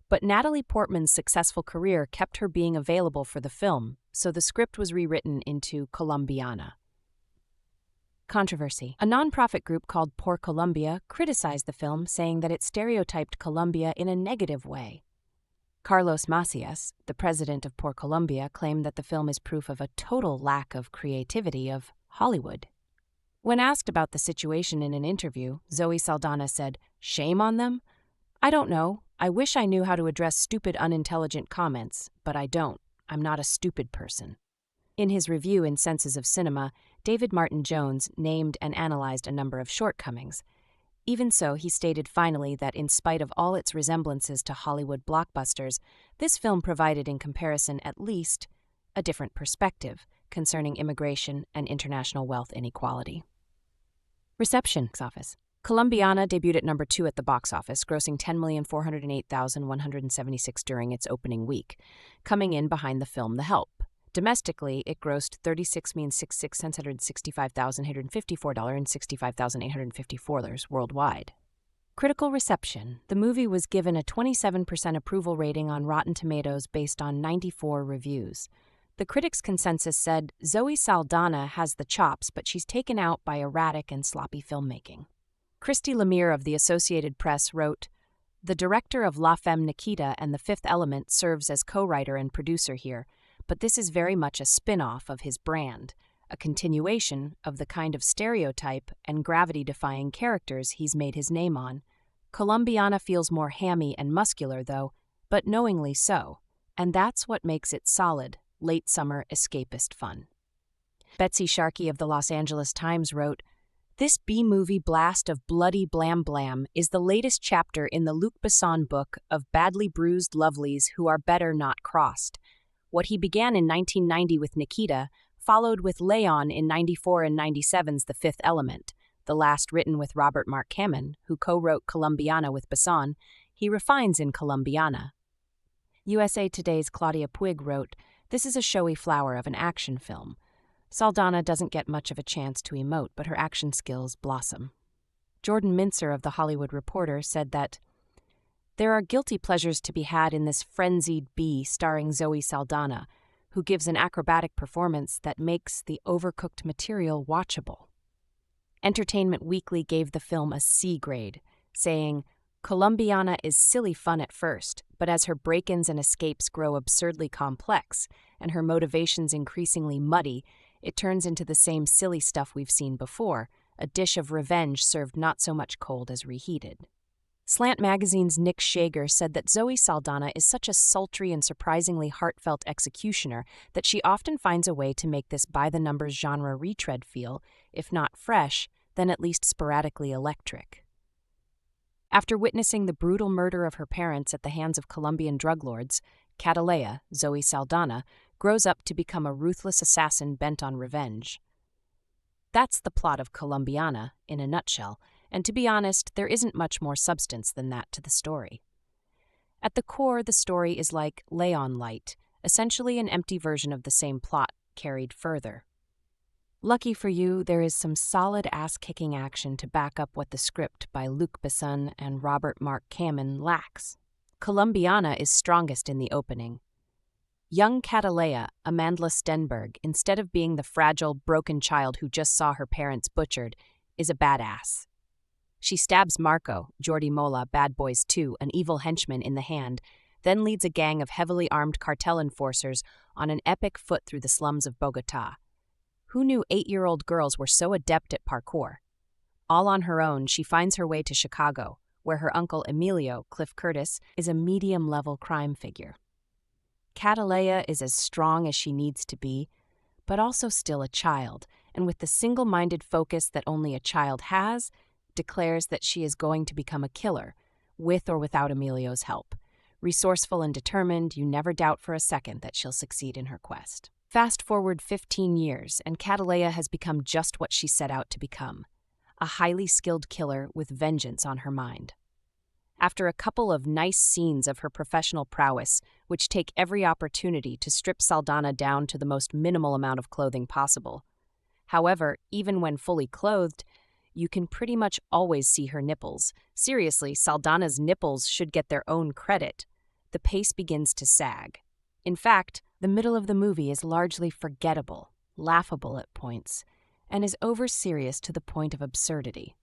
But Natalie Portman's successful career kept her being available for the film, so the script was rewritten into Colombiana. Controversy. A nonprofit group called Por Colombia criticized the film, saying that it stereotyped Colombia in a negative way. Carlos Macias, the president of Por Colombia, claimed that the film is proof of a total lack of creativity of Hollywood. When asked about the situation in an interview, Zoe Saldaña said, "Shame on them? I don't know. I wish I knew how to address stupid, unintelligent comments, but I don't. I'm not a stupid person." In his review in Senses of Cinema, David Martin Jones named and analyzed a number of shortcomings. Even so, he stated finally that in spite of all its resemblances to Hollywood blockbusters, this film provided in comparison at least a different perspective concerning immigration and international wealth inequality. Reception office. Colombiana debuted at number 2 at the box office, grossing $10,408,176 during its opening week, coming in behind the film The Help. Domestically, it grossed $36,665,854 and $65,854 worldwide. Critical reception. The movie was given a 27% approval rating on Rotten Tomatoes based on 94 reviews. The critics' consensus said, Zoe Saldaña has the chops, but she's taken out by erratic and sloppy filmmaking. Christy Lemire of the Associated Press wrote, "The director of La Femme Nikita and The Fifth Element serves as co-writer and producer here, but this is very much a spin-off of his brand, a continuation of the kind of stereotype and gravity-defying characters he's made his name on. Colombiana feels more hammy and muscular, though, but knowingly so, and that's what makes it solid, late-summer escapist fun." Betsy Sharkey of the Los Angeles Times wrote, "This B-movie blast of bloody blam blam is the latest chapter in the Luc Besson book of badly bruised lovelies who are better not crossed. What he began in 1990 with Nikita followed with Leon in 94 and 97's The Fifth Element, the last written with Robert Mark Kamen, who co-wrote Colombiana with Besson. He refines in Colombiana." USA Today's Claudia Puig wrote, "This is a showy flower of an action film. Saldaña doesn't get much of a chance to emote, but her action skills blossom." Jordan Mincer of The Hollywood Reporter said that, "There are guilty pleasures to be had in this frenzied bee starring Zoe Saldaña, who gives an acrobatic performance that makes the overcooked material watchable." Entertainment Weekly gave the film a C grade, saying, "Colombiana is silly fun at first, but as her break-ins and escapes grow absurdly complex, and her motivations increasingly muddy, it turns into the same silly stuff we've seen before, a dish of revenge served not so much cold as reheated." Slant Magazine's Nick Shager said that Zoe Saldaña is such a sultry and surprisingly heartfelt executioner that she often finds a way to make this by-the-numbers genre retread feel, if not fresh, then at least sporadically electric. After witnessing the brutal murder of her parents at the hands of Colombian drug lords, Catalea, Zoe Saldaña, grows up to become a ruthless assassin bent on revenge. That's the plot of Colombiana, in a nutshell, and to be honest, there isn't much more substance than that to the story. At the core, the story is like Lay on Light, essentially an empty version of the same plot, carried further. Lucky for you, there is some solid ass-kicking action to back up what the script by Luc Besson and Robert Mark Kamen lacks. Colombiana is strongest in the opening. Young Catalea, Amandla Stenberg, instead of being the fragile, broken child who just saw her parents butchered, is a badass. She stabs Marco, Jordi Mollà, Bad Boys 2, an evil henchman, in the hand, then leads a gang of heavily armed cartel enforcers on an epic foot through the slums of Bogotá. Who knew 8-year-old girls were so adept at parkour? All on her own, she finds her way to Chicago, where her uncle Emilio, Cliff Curtis, is a medium-level crime figure. Catalea is as strong as she needs to be, but also still a child, and with the single-minded focus that only a child has, declares that she is going to become a killer, with or without Emilio's help. Resourceful and determined, you never doubt for a second that she'll succeed in her quest. Fast forward 15 years, and Catalea has become just what she set out to become, a highly skilled killer with vengeance on her mind. After a couple of nice scenes of her professional prowess, which take every opportunity to strip Saldaña down to the most minimal amount of clothing possible. However, even when fully clothed, you can pretty much always see her nipples. Seriously, Saldaña's nipples should get their own credit. The pace begins to sag. In fact, the middle of the movie is largely forgettable, laughable at points, and is over-serious to the point of absurdity.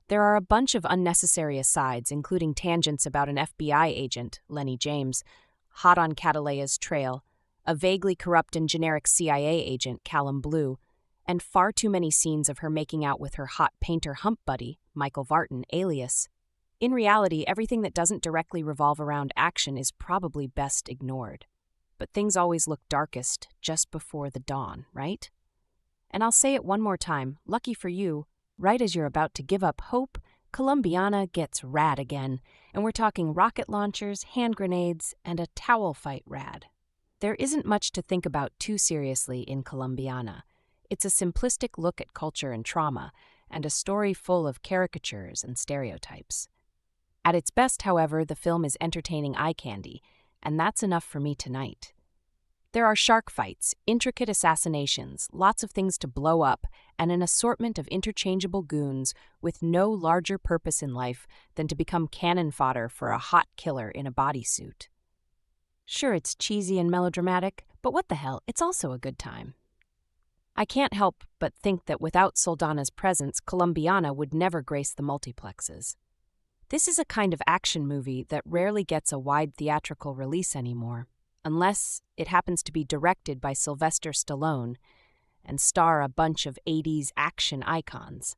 There are a bunch of unnecessary asides, including tangents about an FBI agent, Lennie James, hot on Catalea's trail, a vaguely corrupt and generic CIA agent, Callum Blue, and far too many scenes of her making out with her hot painter hump buddy, Michael Vartan, alias. In reality, everything that doesn't directly revolve around action is probably best ignored. But things always look darkest just before the dawn, right? And I'll say it one more time, lucky for you, right as you're about to give up hope, Colombiana gets rad again, and we're talking rocket launchers, hand grenades, and a towel fight rad. There isn't much to think about too seriously in Colombiana. It's a simplistic look at culture and trauma, and a story full of caricatures and stereotypes. At its best, however, the film is entertaining eye candy, and that's enough for me tonight. There are shark fights, intricate assassinations, lots of things to blow up, and an assortment of interchangeable goons with no larger purpose in life than to become cannon fodder for a hot killer in a bodysuit. Sure, it's cheesy and melodramatic, but what the hell, it's also a good time. I can't help but think that without Saldaña's presence, Colombiana would never grace the multiplexes. This is a kind of action movie that rarely gets a wide theatrical release anymore, unless it happens to be directed by Sylvester Stallone and star a bunch of 80s action icons.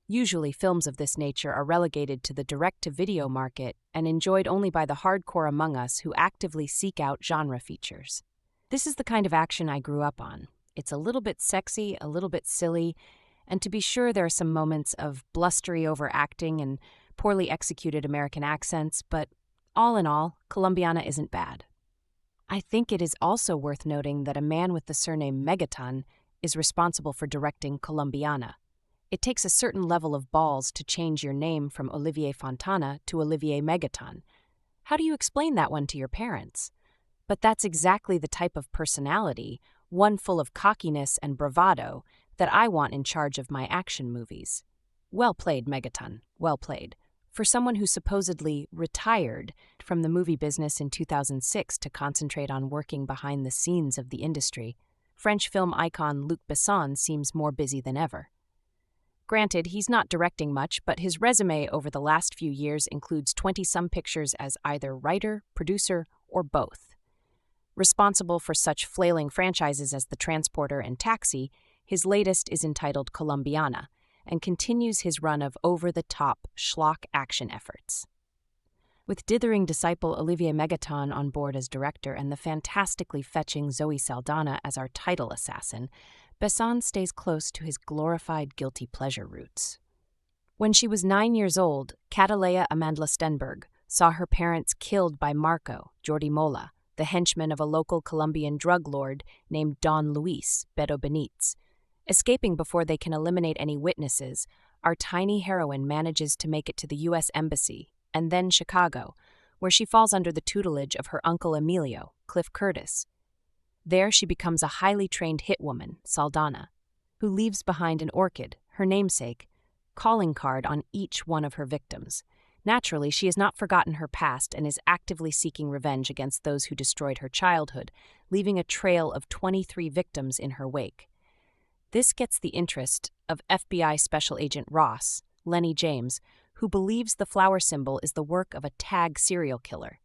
Usually, films of this nature are relegated to the direct-to-video market and enjoyed only by the hardcore among us who actively seek out genre features. This is the kind of action I grew up on. It's a little bit sexy, a little bit silly, and to be sure there are some moments of blustery overacting and poorly executed American accents, but all in all, Colombiana isn't bad. I think it is also worth noting that a man with the surname Megaton is responsible for directing Colombiana. It takes a certain level of balls to change your name from Olivier Fontana to Olivier Megaton. How do you explain that one to your parents? But that's exactly the type of personality, one full of cockiness and bravado, that I want in charge of my action movies. Well played, Megaton. Well played. For someone who supposedly retired from the movie business in 2006 to concentrate on working behind the scenes of the industry, French film icon Luc Besson seems more busy than ever. Granted, he's not directing much, but his resume over the last few years includes 20-some pictures as either writer, producer, or both. Responsible for such flailing franchises as The Transporter and Taxi, his latest is entitled Colombiana, and continues his run of over-the-top schlock action efforts. With dithering disciple Olivier Megaton on board as director and the fantastically fetching Zoe Saldaña as our title assassin, Besson stays close to his glorified guilty pleasure roots. When she was 9 years old, Catalea Amandla Stenberg saw her parents killed by Marco, Jordi Mollà, the henchman of a local Colombian drug lord named Don Luis Beto Benitez. Escaping before they can eliminate any witnesses, our tiny heroine manages to make it to the U.S. Embassy, and then Chicago, where she falls under the tutelage of her uncle Emilio, Cliff Curtis. There she becomes a highly trained hitwoman, Saldaña, who leaves behind an orchid, her namesake, calling card on each one of her victims. Naturally, she has not forgotten her past and is actively seeking revenge against those who destroyed her childhood, leaving a trail of 23 victims in her wake. This gets the interest of FBI Special Agent Ross, Lennie James, who believes the flower symbol is the work of a tag serial killer.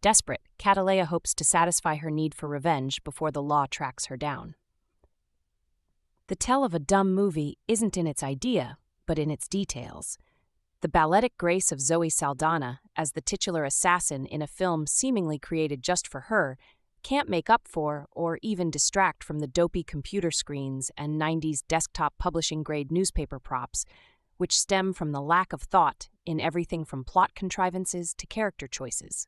Desperate, Catalea hopes to satisfy her need for revenge before the law tracks her down. The tell of a dumb movie isn't in its idea, but in its details. The balletic grace of Zoe Saldaña as the titular assassin in a film seemingly created just for her can't make up for or even distract from the dopey computer screens and 90s desktop publishing-grade newspaper props, which stem from the lack of thought in everything from plot contrivances to character choices.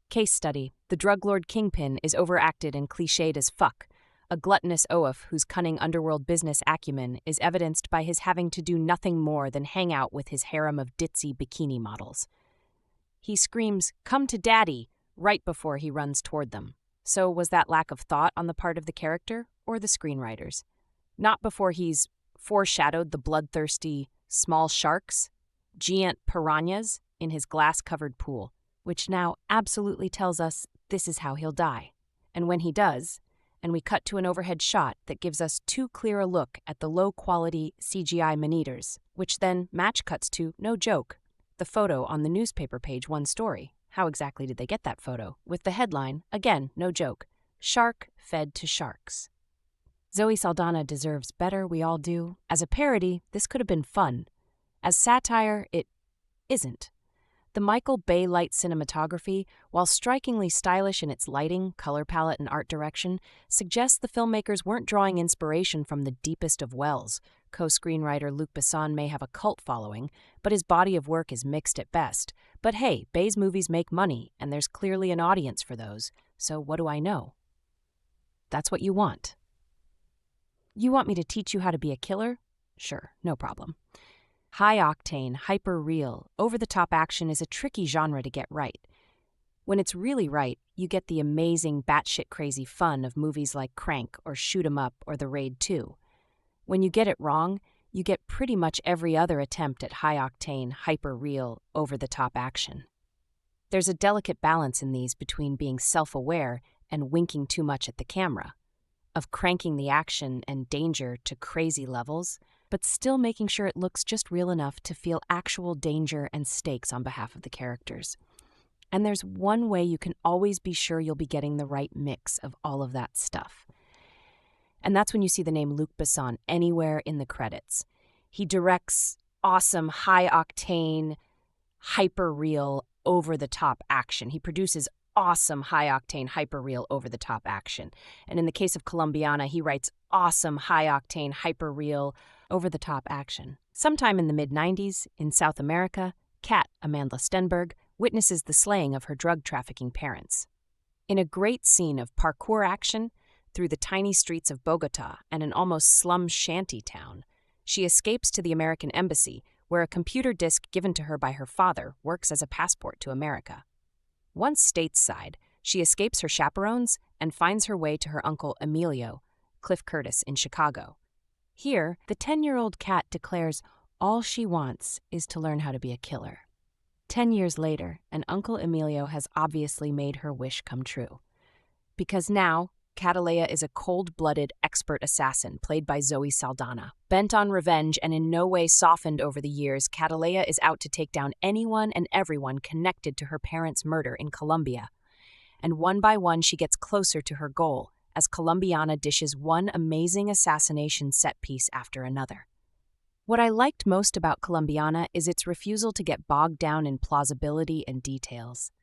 Case study: the drug lord Kingpin is overacted and cliched as fuck, a gluttonous oaf whose cunning underworld business acumen is evidenced by his having to do nothing more than hang out with his harem of ditzy bikini models. He screams, "Come to daddy," right before he runs toward them. So was that lack of thought on the part of the character or the screenwriters? Not before he's foreshadowed the bloodthirsty small sharks, giant piranhas, in his glass-covered pool, which now absolutely tells us this is how he'll die. And when he does, and we cut to an overhead shot that gives us too clear a look at the low-quality CGI man-eaters, which then match cuts to, no joke, the photo on the newspaper page one story. How exactly did they get that photo? With the headline, again, no joke, "Shark fed to sharks." Zoe Saldaña deserves better, we all do. As a parody, this could have been fun. As satire, it isn't. The Michael Bay light cinematography, while strikingly stylish in its lighting, color palette, and art direction, suggests the filmmakers weren't drawing inspiration from the deepest of wells. Co-screenwriter Luc Besson may have a cult following, but his body of work is mixed at best. But hey, Bay's movies make money, and there's clearly an audience for those, so what do I know? That's what you want. You want me to teach you how to be a killer? Sure, no problem. High-octane, hyper-real, over-the-top action is a tricky genre to get right. When it's really right, you get the amazing, batshit-crazy fun of movies like Crank or Shoot 'em Up or The Raid 2. When you get it wrong, you get pretty much every other attempt at high-octane, hyper-real, over-the-top action. There's a delicate balance in these between being self-aware and winking too much at the camera, of cranking the action and danger to crazy levels, but still making sure it looks just real enough to feel actual danger and stakes on behalf of the characters. And there's one way you can always be sure you'll be getting the right mix of all of that stuff. And that's when you see the name Luc Besson anywhere in the credits. He directs awesome, high-octane, hyper-real, over-the-top action. He produces awesome, high-octane, hyper-real, over-the-top action. And in the case of Colombiana, he writes awesome, high-octane, hyper-real, over-the-top action. Sometime in the mid-90s, in South America, Kat Amandla Stenberg witnesses the slaying of her drug-trafficking parents. In a great scene of parkour action through the tiny streets of Bogota and an almost slum shanty town, she escapes to the American embassy, where a computer disk given to her by her father works as a passport to America. Once stateside, she escapes her chaperones and finds her way to her uncle Emilio, Cliff Curtis, in Chicago. Here, the 10-year-old Kat declares all she wants is to learn how to be a killer. 10 years later, and Uncle Emilio has obviously made her wish come true. Because now, Catalea is a cold-blooded expert assassin played by Zoe Saldaña. Bent on revenge and in no way softened over the years, Catalea is out to take down anyone and everyone connected to her parents' murder in Colombia. And one by one she gets closer to her goal, as Colombiana dishes one amazing assassination set piece after another. What I liked most about Colombiana is its refusal to get bogged down in plausibility and details.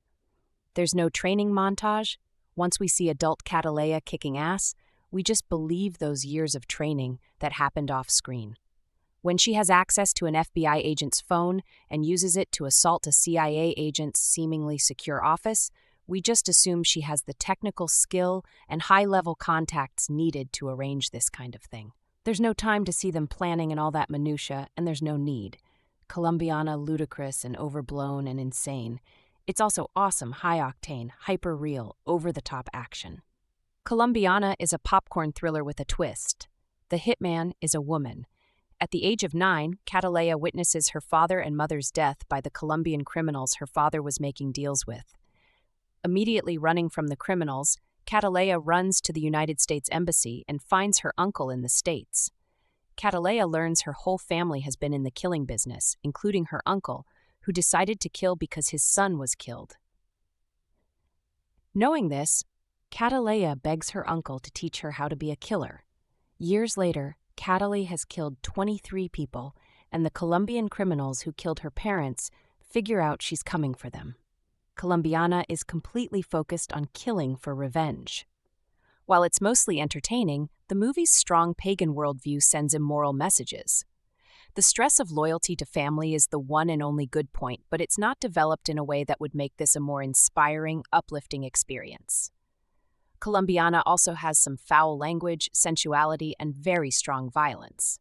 There's no training montage. Once we see adult Catalea kicking ass, we just believe those years of training that happened off-screen. When she has access to an FBI agent's phone and uses it to assault a CIA agent's seemingly secure office, we just assume she has the technical skill and high-level contacts needed to arrange this kind of thing. There's no time to see them planning and all that minutia, and there's no need. Colombiana, ludicrous and overblown and insane. It's also awesome, high-octane, hyper-real, over-the-top action. Colombiana is a popcorn thriller with a twist. The hitman is a woman. At the age of 9, Catalea witnesses her father and mother's death by the Colombian criminals her father was making deals with. Immediately running from the criminals, Catalea runs to the United States Embassy and finds her uncle in the States. Catalea learns her whole family has been in the killing business, including her uncle, who decided to kill because his son was killed. Knowing this, Catalea begs her uncle to teach her how to be a killer. Years later, Catalea has killed 23 people, and the Colombian criminals who killed her parents figure out she's coming for them. Colombiana is completely focused on killing for revenge. While it's mostly entertaining, the movie's strong pagan worldview sends immoral messages. The stress of loyalty to family is the one and only good point, but it's not developed in a way that would make this a more inspiring, uplifting experience. Colombiana also has some foul language, sensuality, and very strong violence.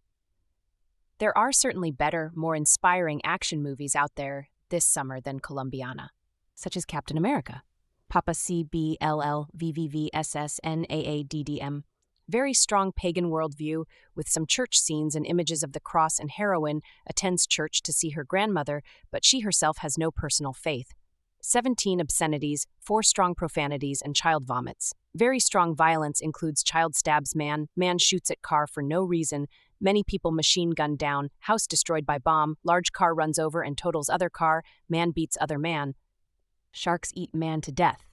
There are certainly better, more inspiring action movies out there this summer than Colombiana, such as Captain America, Papa CBLLVVVSSNAADDM. Very strong pagan worldview with some church scenes and images of the cross, and heroine attends church to see her grandmother, but she herself has no personal faith. 17 obscenities, 4 strong profanities, and child vomits. Very strong violence includes child stabs man shoots at car for no reason, many people machine gunned down, house destroyed by bomb, large car runs over and totals other car, man beats other man. Sharks eat man to death.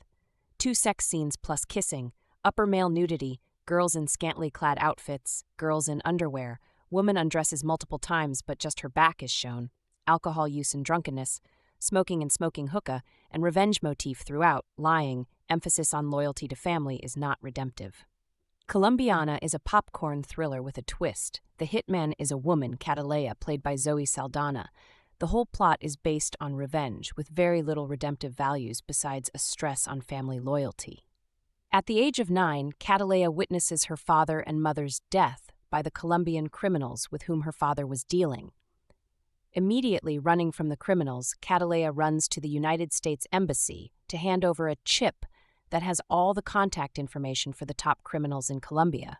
2 sex scenes plus kissing, upper male nudity, girls in scantily clad outfits, girls in underwear, woman undresses multiple times but just her back is shown, alcohol use and drunkenness, smoking and smoking hookah, and revenge motif throughout, lying, emphasis on loyalty to family is not redemptive. Colombiana is a popcorn thriller with a twist. The hitman is a woman, Catalea, played by Zoe Saldaña. The whole plot is based on revenge, with very little redemptive values besides a stress on family loyalty. At the age of 9, Catalea witnesses her father and mother's death by the Colombian criminals with whom her father was dealing. Immediately running from the criminals, Catalea runs to the United States Embassy to hand over a chip that has all the contact information for the top criminals in Colombia.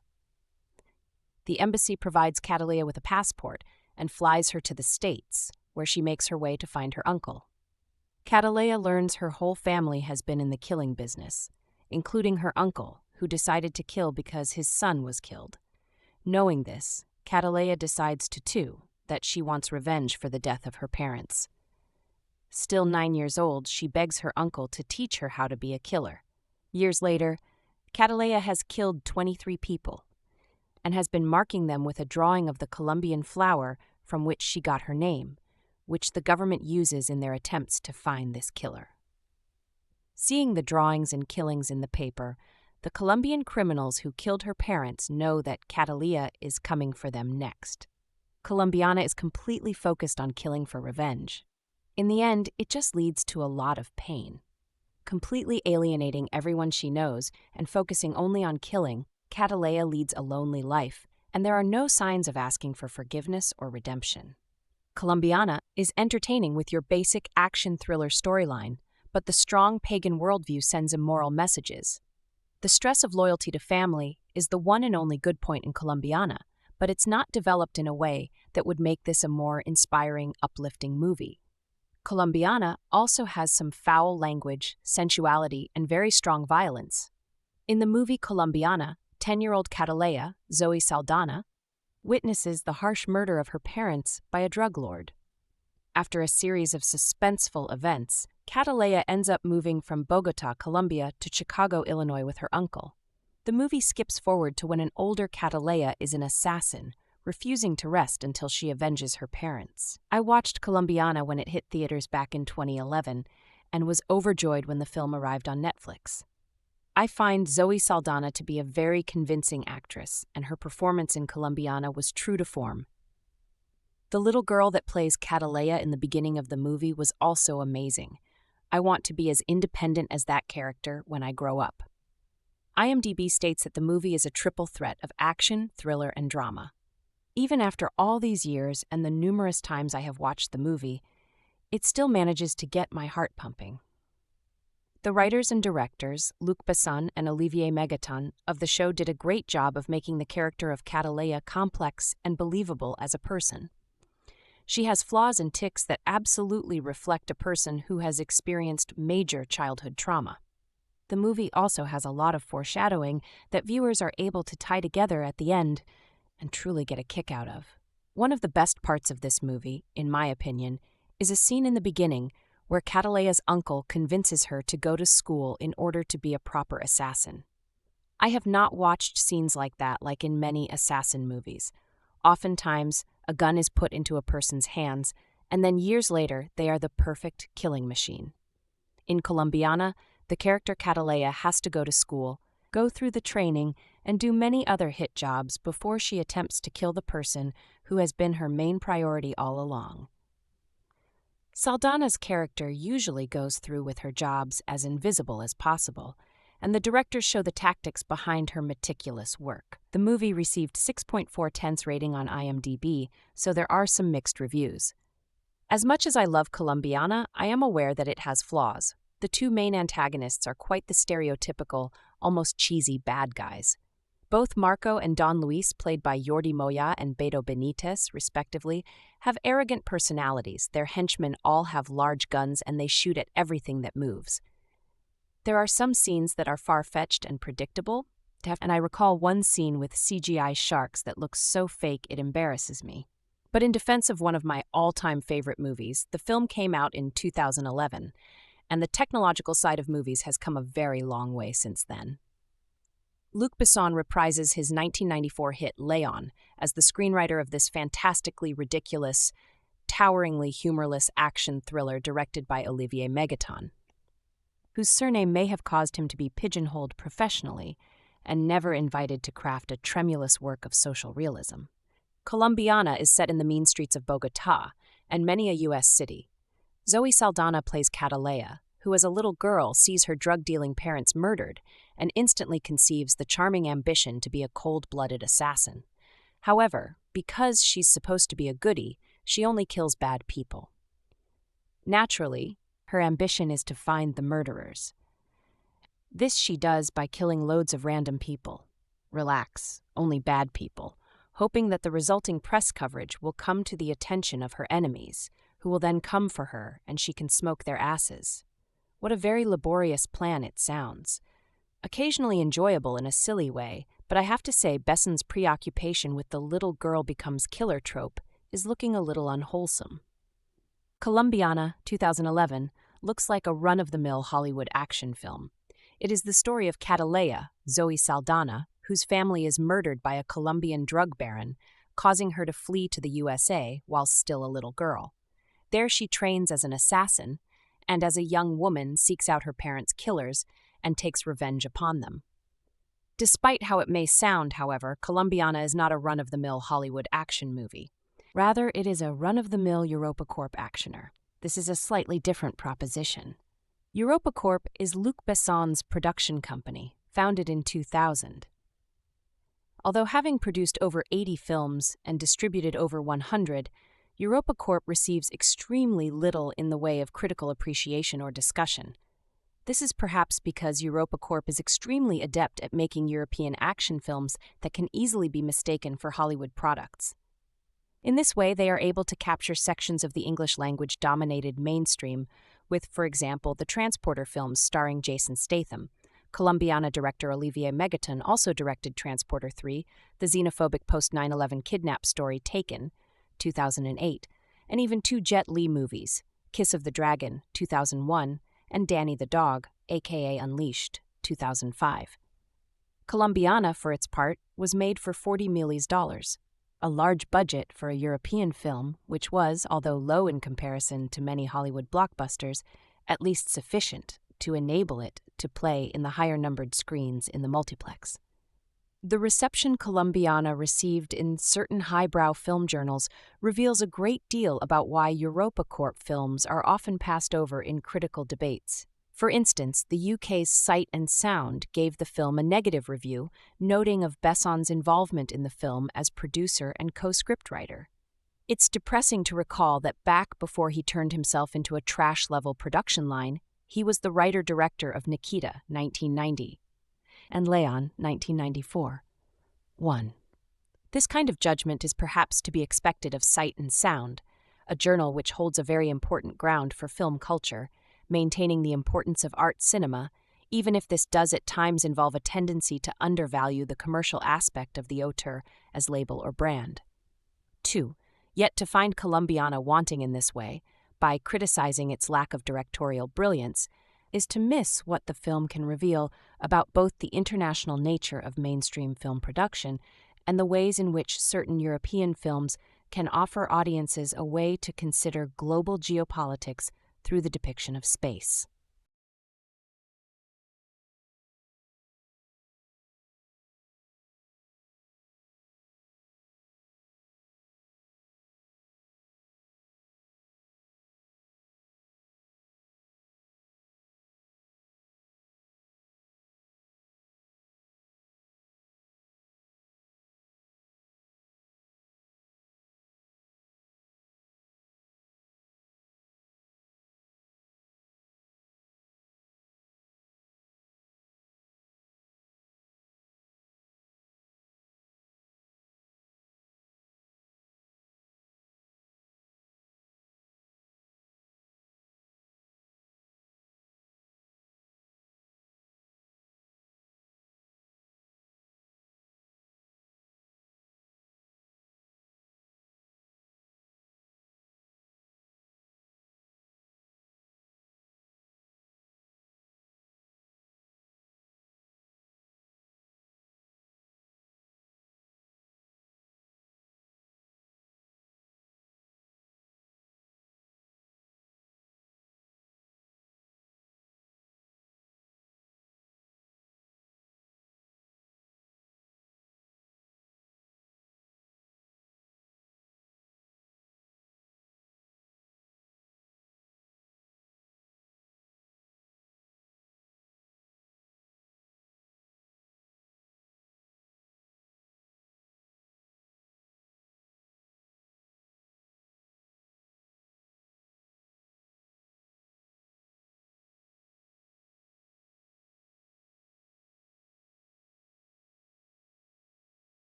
The embassy provides Catalea with a passport and flies her to the States, where she makes her way to find her uncle. Catalea learns her whole family has been in the killing business, including her uncle, who decided to kill because his son was killed. Knowing this, Catalea decides that she wants revenge for the death of her parents. Still 9 years old, she begs her uncle to teach her how to be a killer. Years later, Catalea has killed 23 people and has been marking them with a drawing of the Colombian flower from which she got her name, which the government uses in their attempts to find this killer. Seeing the drawings and killings in the paper, the Colombian criminals who killed her parents know that Catalea is coming for them next. Colombiana is completely focused on killing for revenge. In the end, it just leads to a lot of pain. Completely alienating everyone she knows and focusing only on killing, Catalea leads a lonely life, and there are no signs of asking for forgiveness or redemption. Colombiana is entertaining with your basic action thriller storyline, but the strong pagan worldview sends immoral messages. The stress of loyalty to family is the one and only good point in Colombiana, but it's not developed in a way that would make this a more inspiring, uplifting movie. Colombiana also has some foul language, sensuality, and very strong violence. In the movie Colombiana, 10-year-old Catalea, Zoe Saldaña, witnesses the harsh murder of her parents by a drug lord. After a series of suspenseful events, Catalea ends up moving from Bogota, Colombia, to Chicago, Illinois with her uncle. The movie skips forward to when an older Catalea is an assassin, refusing to rest until she avenges her parents. I watched Colombiana when it hit theaters back in 2011 and was overjoyed when the film arrived on Netflix. I find Zoe Saldaña to be a very convincing actress, and her performance in Colombiana was true to form. The little girl that plays Catalea in the beginning of the movie was also amazing. I want to be as independent as that character when I grow up. IMDb states that the movie is a triple threat of action, thriller, and drama. Even after all these years and the numerous times I have watched the movie, it still manages to get my heart pumping. The writers and directors, Luc Besson and Olivier Megaton, of the show did a great job of making the character of Catalea complex and believable as a person. She has flaws and tics that absolutely reflect a person who has experienced major childhood trauma. The movie also has a lot of foreshadowing that viewers are able to tie together at the end and truly get a kick out of. One of the best parts of this movie, in my opinion, is a scene in the beginning where Catalea's uncle convinces her to go to school in order to be a proper assassin. I have not watched scenes like that like in many assassin movies. Oftentimes, a gun is put into a person's hands, and then years later, they are the perfect killing machine. In Colombiana, the character Catalea has to go to school, go through the training, and do many other hit jobs before she attempts to kill the person who has been her main priority all along. Saldaña's character usually goes through with her jobs as invisible as possible, and the directors show the tactics behind her meticulous work. The movie received 6.4 rating on IMDb, so there are some mixed reviews. As much as I love Colombiana, I am aware that it has flaws. The two main antagonists are quite the stereotypical, almost cheesy bad guys. Both Marco and Don Luis, played by Jordi Mollà and Beto Benitez, respectively, have arrogant personalities. Their henchmen all have large guns and they shoot at everything that moves. There are some scenes that are far-fetched and predictable, and I recall one scene with CGI sharks that looks so fake it embarrasses me. But in defense of one of my all-time favorite movies, the film came out in 2011, and the technological side of movies has come a very long way since then. Luc Besson reprises his 1994 hit Léon as the screenwriter of this fantastically ridiculous, toweringly humorless action thriller directed by Olivier Megaton, whose surname may have caused him to be pigeonholed professionally and never invited to craft a tremulous work of social realism. Colombiana is set in the mean streets of Bogotá and many a U.S. city. Zoe Saldaña plays Catalea, who as a little girl sees her drug-dealing parents murdered and instantly conceives the charming ambition to be a cold-blooded assassin. However, because she's supposed to be a goodie, she only kills bad people. Naturally, her ambition is to find the murderers. This she does by killing loads of random people. Relax, only bad people, hoping that the resulting press coverage will come to the attention of her enemies, who will then come for her and she can smoke their asses. What a very laborious plan it sounds. Occasionally enjoyable in a silly way, but I have to say Besson's preoccupation with the little girl becomes killer trope is looking a little unwholesome. Colombiana, 2011, looks like a run-of-the-mill Hollywood action film. It is the story of Catalea, Zoe Saldaña, whose family is murdered by a Colombian drug baron, causing her to flee to the USA while still a little girl. There she trains as an assassin, and as a young woman seeks out her parents' killers and takes revenge upon them. Despite how it may sound, however, Colombiana is not a run-of-the-mill Hollywood action movie. Rather, it is a run-of-the-mill EuropaCorp actioner. This is a slightly different proposition. EuropaCorp is Luc Besson's production company, founded in 2000. Although having produced over 80 films and distributed over 100, EuropaCorp receives extremely little in the way of critical appreciation or discussion. This is perhaps because EuropaCorp is extremely adept at making European action films that can easily be mistaken for Hollywood products. In this way, they are able to capture sections of the English-language-dominated mainstream with, for example, the Transporter films starring Jason Statham. Colombiana director Olivier Megaton also directed Transporter 3, the xenophobic post-9/11 kidnap story Taken, 2008, and even two Jet Li movies, Kiss of the Dragon, 2001, and Danny the Dog, aka Unleashed, 2005. Colombiana, for its part, was made for $40 million, a large budget for a European film, which was, although low in comparison to many Hollywood blockbusters, at least sufficient to enable it to play in the higher-numbered screens in the multiplex. The reception Colombiana received in certain highbrow film journals reveals a great deal about why EuropaCorp films are often passed over in critical debates. For instance, the UK's Sight and Sound gave the film a negative review, noting of Besson's involvement in the film as producer and co-scriptwriter. It's depressing to recall that back before he turned himself into a trash-level production line, he was the writer-director of Nikita, 1990, and Leon, 1994. 1. This kind of judgment is perhaps to be expected of Sight and Sound, a journal which holds a very important ground for film culture, maintaining the importance of art cinema, even if this does at times involve a tendency to undervalue the commercial aspect of the auteur as label or brand. 2. Yet to find Colombiana wanting in this way, by criticizing its lack of directorial brilliance, is to miss what the film can reveal about both the international nature of mainstream film production and the ways in which certain European films can offer audiences a way to consider global geopolitics through the depiction of space.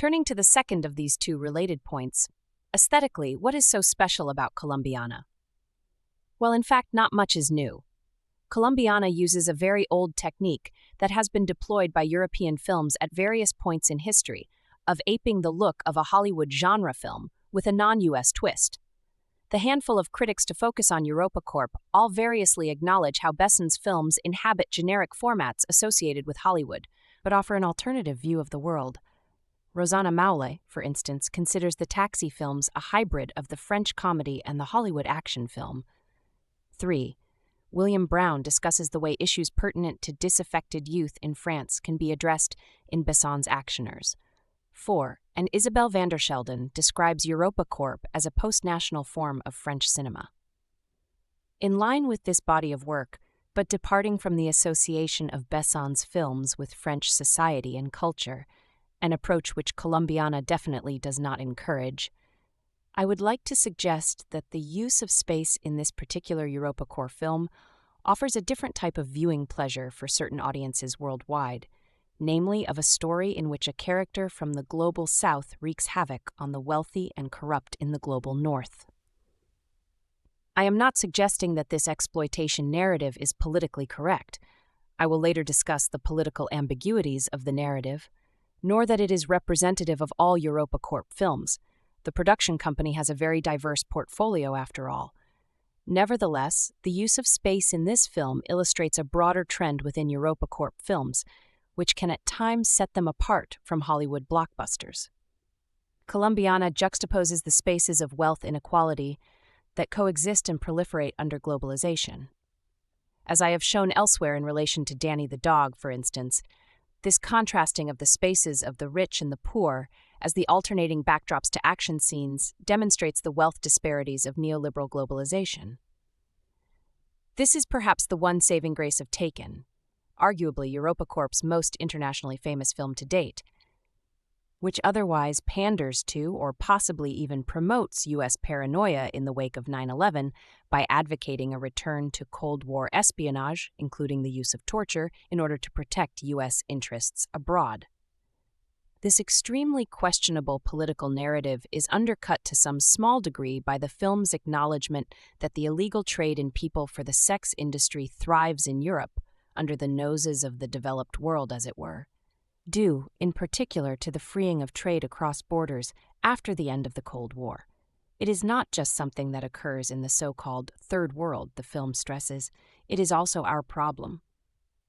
Turning to the second of these two related points, aesthetically, what is so special about Colombiana? Well, in fact, not much is new. Colombiana uses a very old technique that has been deployed by European films at various points in history, of aping the look of a Hollywood genre film with a non-US twist. The handful of critics to focus on EuropaCorp all variously acknowledge how Besson's films inhabit generic formats associated with Hollywood, but offer an alternative view of the world. Rosanna Maule, for instance, considers the Taxi films a hybrid of the French comedy and the Hollywood action film. 3. William Brown discusses the way issues pertinent to disaffected youth in France can be addressed in Besson's actioners. 4. And Isabelle van der Schelden describes EuropaCorp as a post-national form of French cinema. In line with this body of work, but departing from the association of Besson's films with French society and culture, an approach which Colombiana definitely does not encourage, I would like to suggest that the use of space in this particular EuropaCorp film offers a different type of viewing pleasure for certain audiences worldwide, namely of a story in which a character from the global south wreaks havoc on the wealthy and corrupt in the global north. I am not suggesting that this exploitation narrative is politically correct. I will later discuss the political ambiguities of the narrative, nor that it is representative of all EuropaCorp films. The production company has a very diverse portfolio after all. Nevertheless, the use of space in this film illustrates a broader trend within EuropaCorp films, which can at times set them apart from Hollywood blockbusters. Colombiana juxtaposes the spaces of wealth inequality that coexist and proliferate under globalization. As I have shown elsewhere in relation to Danny the dog, for instance, This contrasting of the spaces of the rich and the poor as the alternating backdrops to action scenes demonstrates the wealth disparities of neoliberal globalization. This is perhaps the one saving grace of Taken, arguably EuropaCorp's most internationally famous film to date, which otherwise panders to or possibly even promotes U.S. paranoia in the wake of 9/11 by advocating a return to Cold War espionage, including the use of torture, in order to protect U.S. interests abroad. This extremely questionable political narrative is undercut to some small degree by the film's acknowledgement that the illegal trade in people for the sex industry thrives in Europe, under the noses of the developed world, as it were, due, in particular, to the freeing of trade across borders after the end of the Cold War. It is not just something that occurs in the so-called Third World, the film stresses. It is also our problem.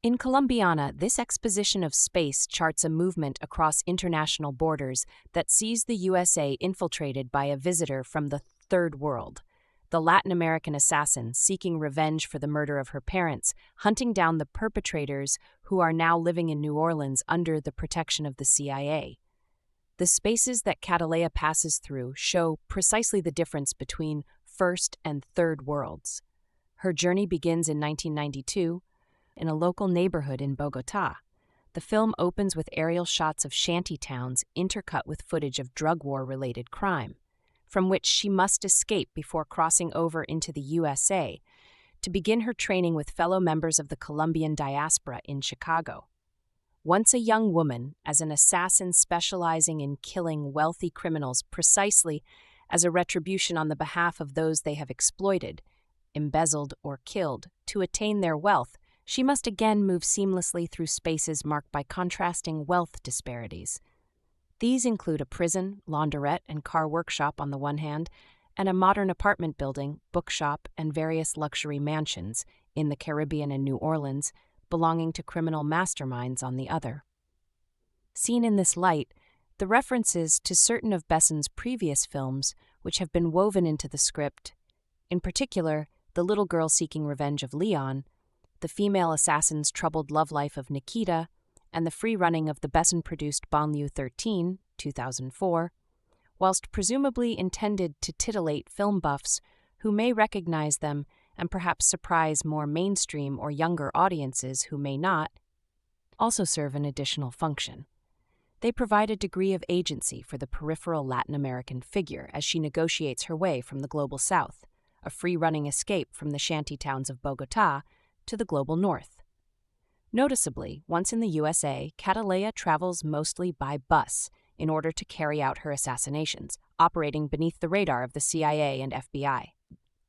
In Colombiana, this exposition of space charts a movement across international borders that sees the USA infiltrated by a visitor from the Third World, the Latin American assassin seeking revenge for the murder of her parents, hunting down the perpetrators who are now living in New Orleans under the protection of the CIA. The spaces that Catalea passes through show precisely the difference between First and Third Worlds. Her journey begins in 1992, in a local neighborhood in Bogotá. The film opens with aerial shots of shanty towns intercut with footage of drug war-related crime, from which she must escape before crossing over into the USA to begin her training with fellow members of the Colombian diaspora in Chicago. Once a young woman, as an assassin specializing in killing wealthy criminals precisely as a retribution on the behalf of those they have exploited, embezzled, or killed to attain their wealth, she must again move seamlessly through spaces marked by contrasting wealth disparities. These include a prison, laundrette, and car workshop on the one hand, and a modern apartment building, bookshop, and various luxury mansions in the Caribbean and New Orleans, belonging to criminal masterminds on the other. Seen in this light, the references to certain of Besson's previous films, which have been woven into the script, in particular, The Little Girl Seeking Revenge of Leon, the female assassin's troubled love life of Nikita, and the free running of the Besson-produced Banlieue 13, 2004, whilst presumably intended to titillate film buffs who may recognize them and perhaps surprise more mainstream or younger audiences who may not, also serve an additional function. They provide a degree of agency for the peripheral Latin American figure as she negotiates her way from the global south, a free-running escape from the shanty towns of Bogotá, to the global north. Noticeably, once in the USA, Catalea travels mostly by bus in order to carry out her assassinations, operating beneath the radar of the CIA and FBI.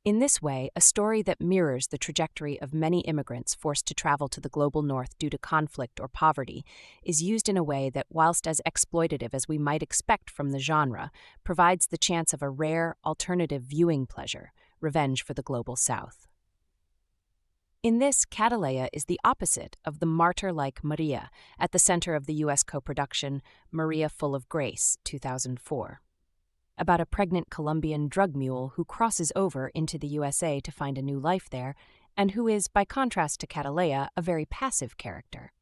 In this way, a story that mirrors the trajectory of many immigrants forced to travel to the global north due to conflict or poverty is used in a way that, whilst as exploitative as we might expect from the genre, provides the chance of a rare, alternative viewing pleasure, revenge for the global south. In this, Catalea is the opposite of the martyr-like Maria at the center of the U.S. co-production Maria Full of Grace, 2004, about a pregnant Colombian drug mule who crosses over into the USA to find a new life there, and who is, by contrast to Catalea, a very passive character.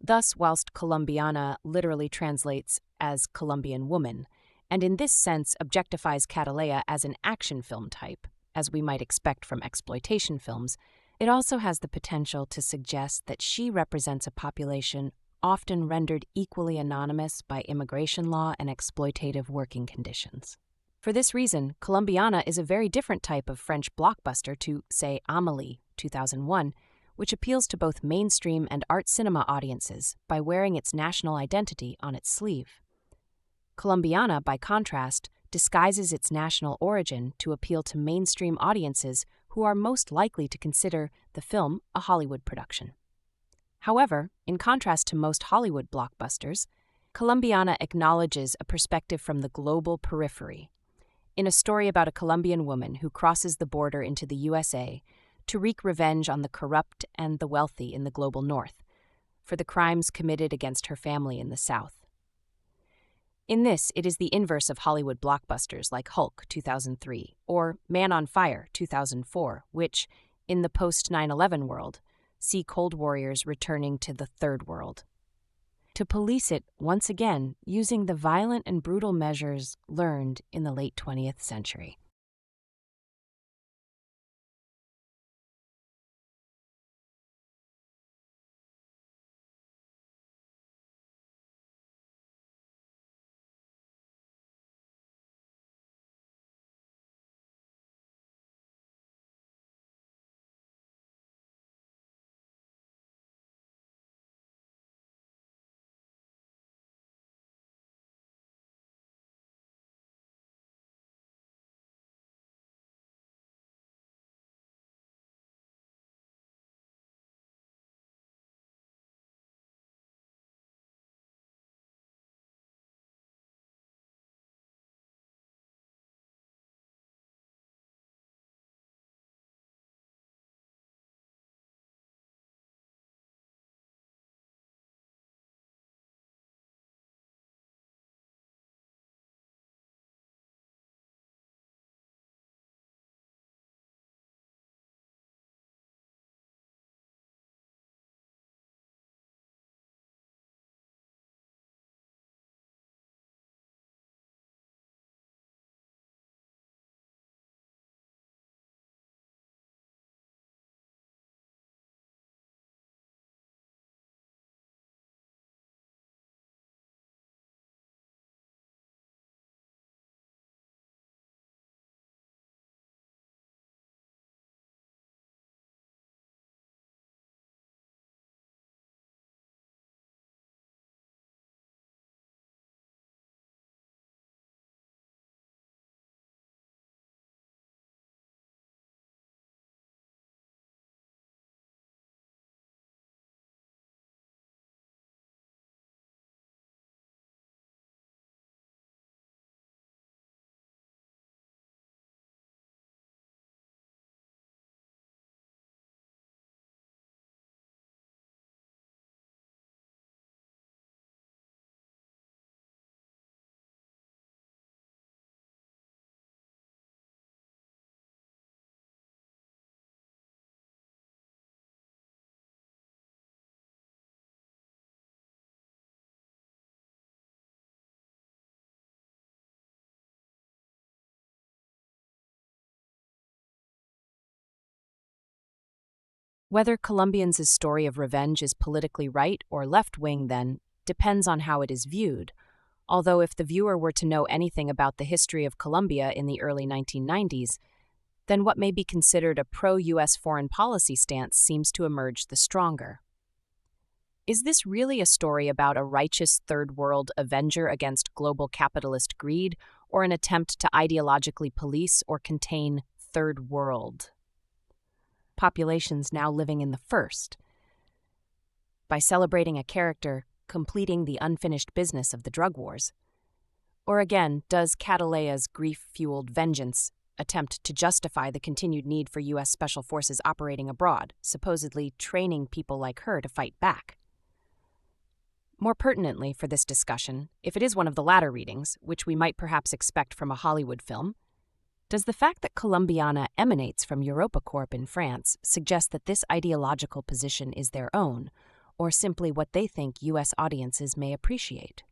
Thus, whilst Colombiana literally translates as Colombian woman, and in this sense objectifies Catalea as an action film type, as we might expect from exploitation films, it also has the potential to suggest that she represents a population often rendered equally anonymous by immigration law and exploitative working conditions. For this reason, Colombiana is a very different type of French blockbuster to, say, Amélie, 2001, which appeals to both mainstream and art cinema audiences by wearing its national identity on its sleeve. Colombiana, by contrast, disguises its national origin to appeal to mainstream audiences who are most likely to consider the film a Hollywood production. However, in contrast to most Hollywood blockbusters, Colombiana acknowledges a perspective from the global periphery, in a story about a Colombian woman who crosses the border into the USA to wreak revenge on the corrupt and the wealthy in the global north for the crimes committed against her family in the south. In this, it is the inverse of Hollywood blockbusters like Hulk, 2003, or Man on Fire, 2004, which, in the post-9/11 world, see Cold Warriors returning to the Third World. to police it once again using the violent and brutal measures learned in the late 20th century. Whether Colombians' story of revenge is politically right or left-wing, then, depends on how it is viewed. Although if the viewer were to know anything about the history of Colombia in the early 1990s, then what may be considered a pro-US foreign policy stance seems to emerge the stronger. Is this really a story about a righteous third world avenger against global capitalist greed, or an attempt to ideologically police or contain third world populations now living in the first, by celebrating a character completing the unfinished business of the drug wars? Or again, does Cataleya's grief-fueled vengeance attempt to justify the continued need for U.S. Special Forces operating abroad, supposedly training people like her to fight back? More pertinently for this discussion, if it is one of the latter readings, which we might perhaps expect from a Hollywood film, does the fact that Colombiana emanates from EuropaCorp in France suggest that this ideological position is their own, or simply what they think U.S. audiences may appreciate?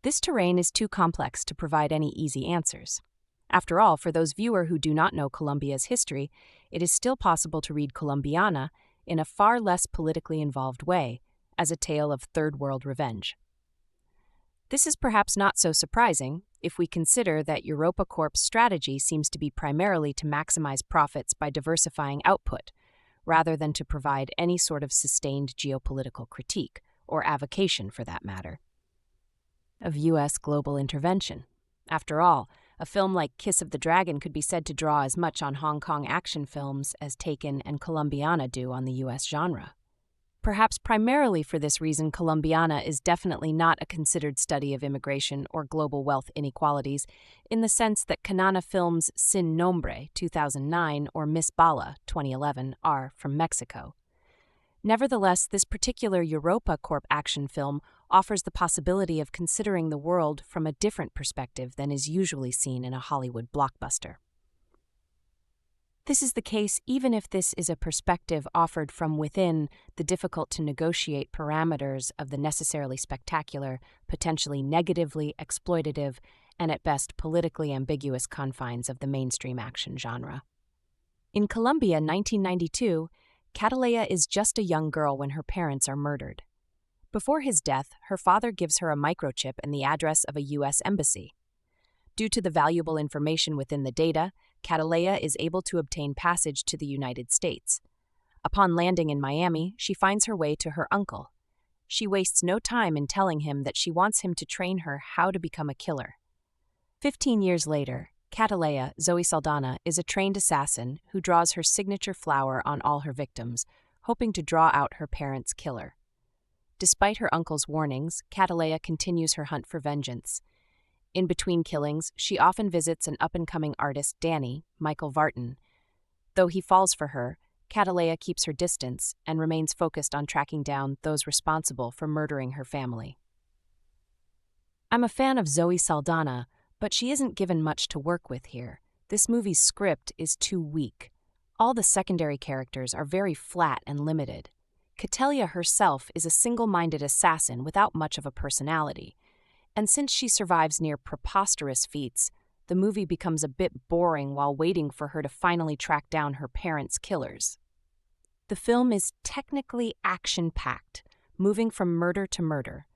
This terrain is too complex to provide any easy answers. After all, for those viewers who do not know Colombia's history, it is still possible to read Colombiana in a far less politically involved way, as a tale of third world revenge. This is perhaps not so surprising if we consider that EuropaCorp's strategy seems to be primarily to maximize profits by diversifying output, rather than to provide any sort of sustained geopolitical critique, or avocation for that matter, of U.S. global intervention. After all, a film like Kiss of the Dragon could be said to draw as much on Hong Kong action films as Taken and Colombiana do on the U.S. genre. Perhaps primarily for this reason, Colombiana is definitely not a considered study of immigration or global wealth inequalities, in the sense that Canana Films' Sin Nombre, 2009, or Miss Bala, 2011, are from Mexico. Nevertheless, this particular EuropaCorp action film offers the possibility of considering the world from a different perspective than is usually seen in a Hollywood blockbuster. This is the case even if this is a perspective offered from within the difficult-to-negotiate parameters of the necessarily spectacular, potentially negatively exploitative, and at best politically ambiguous confines of the mainstream action genre. In Colombia, 1992, Catalea is just a young girl when her parents are murdered. Before his death, her father gives her a microchip and the address of a U.S. embassy. Due to the valuable information within the data, Catalea is able to obtain passage to the United States. Upon landing in Miami, she finds her way to her uncle. She wastes no time in telling him that she wants him to train her how to become a killer. 15 years later, Catalea, Zoe Saldaña, is a trained assassin who draws her signature flower on all her victims, hoping to draw out her parents' killer. Despite her uncle's warnings, Catalea continues her hunt for vengeance. In between killings, she often visits an up-and-coming artist, Danny, Michael Vartan. Though he falls for her, Catalea keeps her distance and remains focused on tracking down those responsible for murdering her family. I'm a fan of Zoe Saldaña, but she isn't given much to work with here. This movie's script is too weak. All the secondary characters are very flat and limited. Catalea herself is a single-minded assassin without much of a personality. And since she survives near preposterous feats, the movie becomes a bit boring while waiting for her to finally track down her parents' killers. The film is technically action-packed, moving from murder to murder.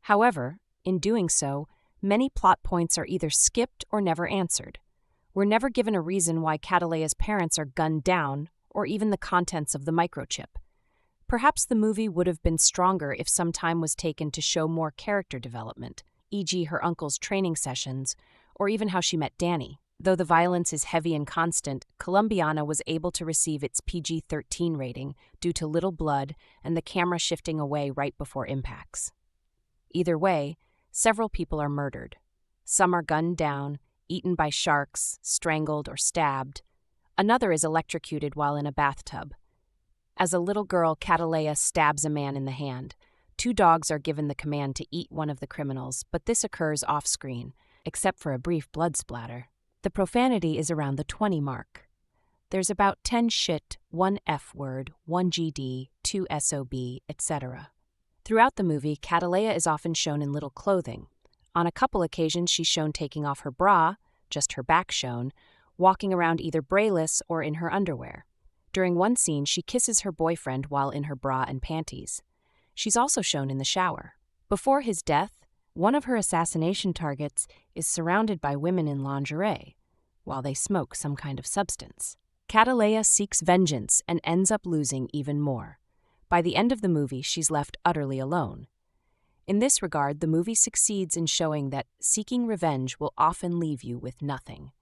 However, in doing so, many plot points are either skipped or never answered. We're never given a reason why Catalea's parents are gunned down, or even the contents of the microchip. Perhaps the movie would have been stronger if some time was taken to show more character development, e.g. her uncle's training sessions, or even how she met Danny. Though the violence is heavy and constant, Colombiana was able to receive its PG-13 rating due to little blood and the camera shifting away right before impacts. Either way, several people are murdered. Some are gunned down, eaten by sharks, strangled, or stabbed. Another is electrocuted while in a bathtub. As a little girl, Catalea stabs a man in the hand. 2 dogs are given the command to eat one of the criminals, but this occurs off-screen, except for a brief blood splatter. The profanity is around the 20 mark. There's about 10 shit, 1 F-word, 1 GD, 2 SOB, etc. Throughout the movie, Catalea is often shown in little clothing. On a couple occasions, she's shown taking off her bra, just her back shown, walking around either brayless or in her underwear. During one scene, she kisses her boyfriend while in her bra and panties. She's also shown in the shower. Before his death, one of her assassination targets is surrounded by women in lingerie, while they smoke some kind of substance. Catalea seeks vengeance and ends up losing even more. By the end of the movie, she's left utterly alone. In this regard, the movie succeeds in showing that seeking revenge will often leave you with nothing.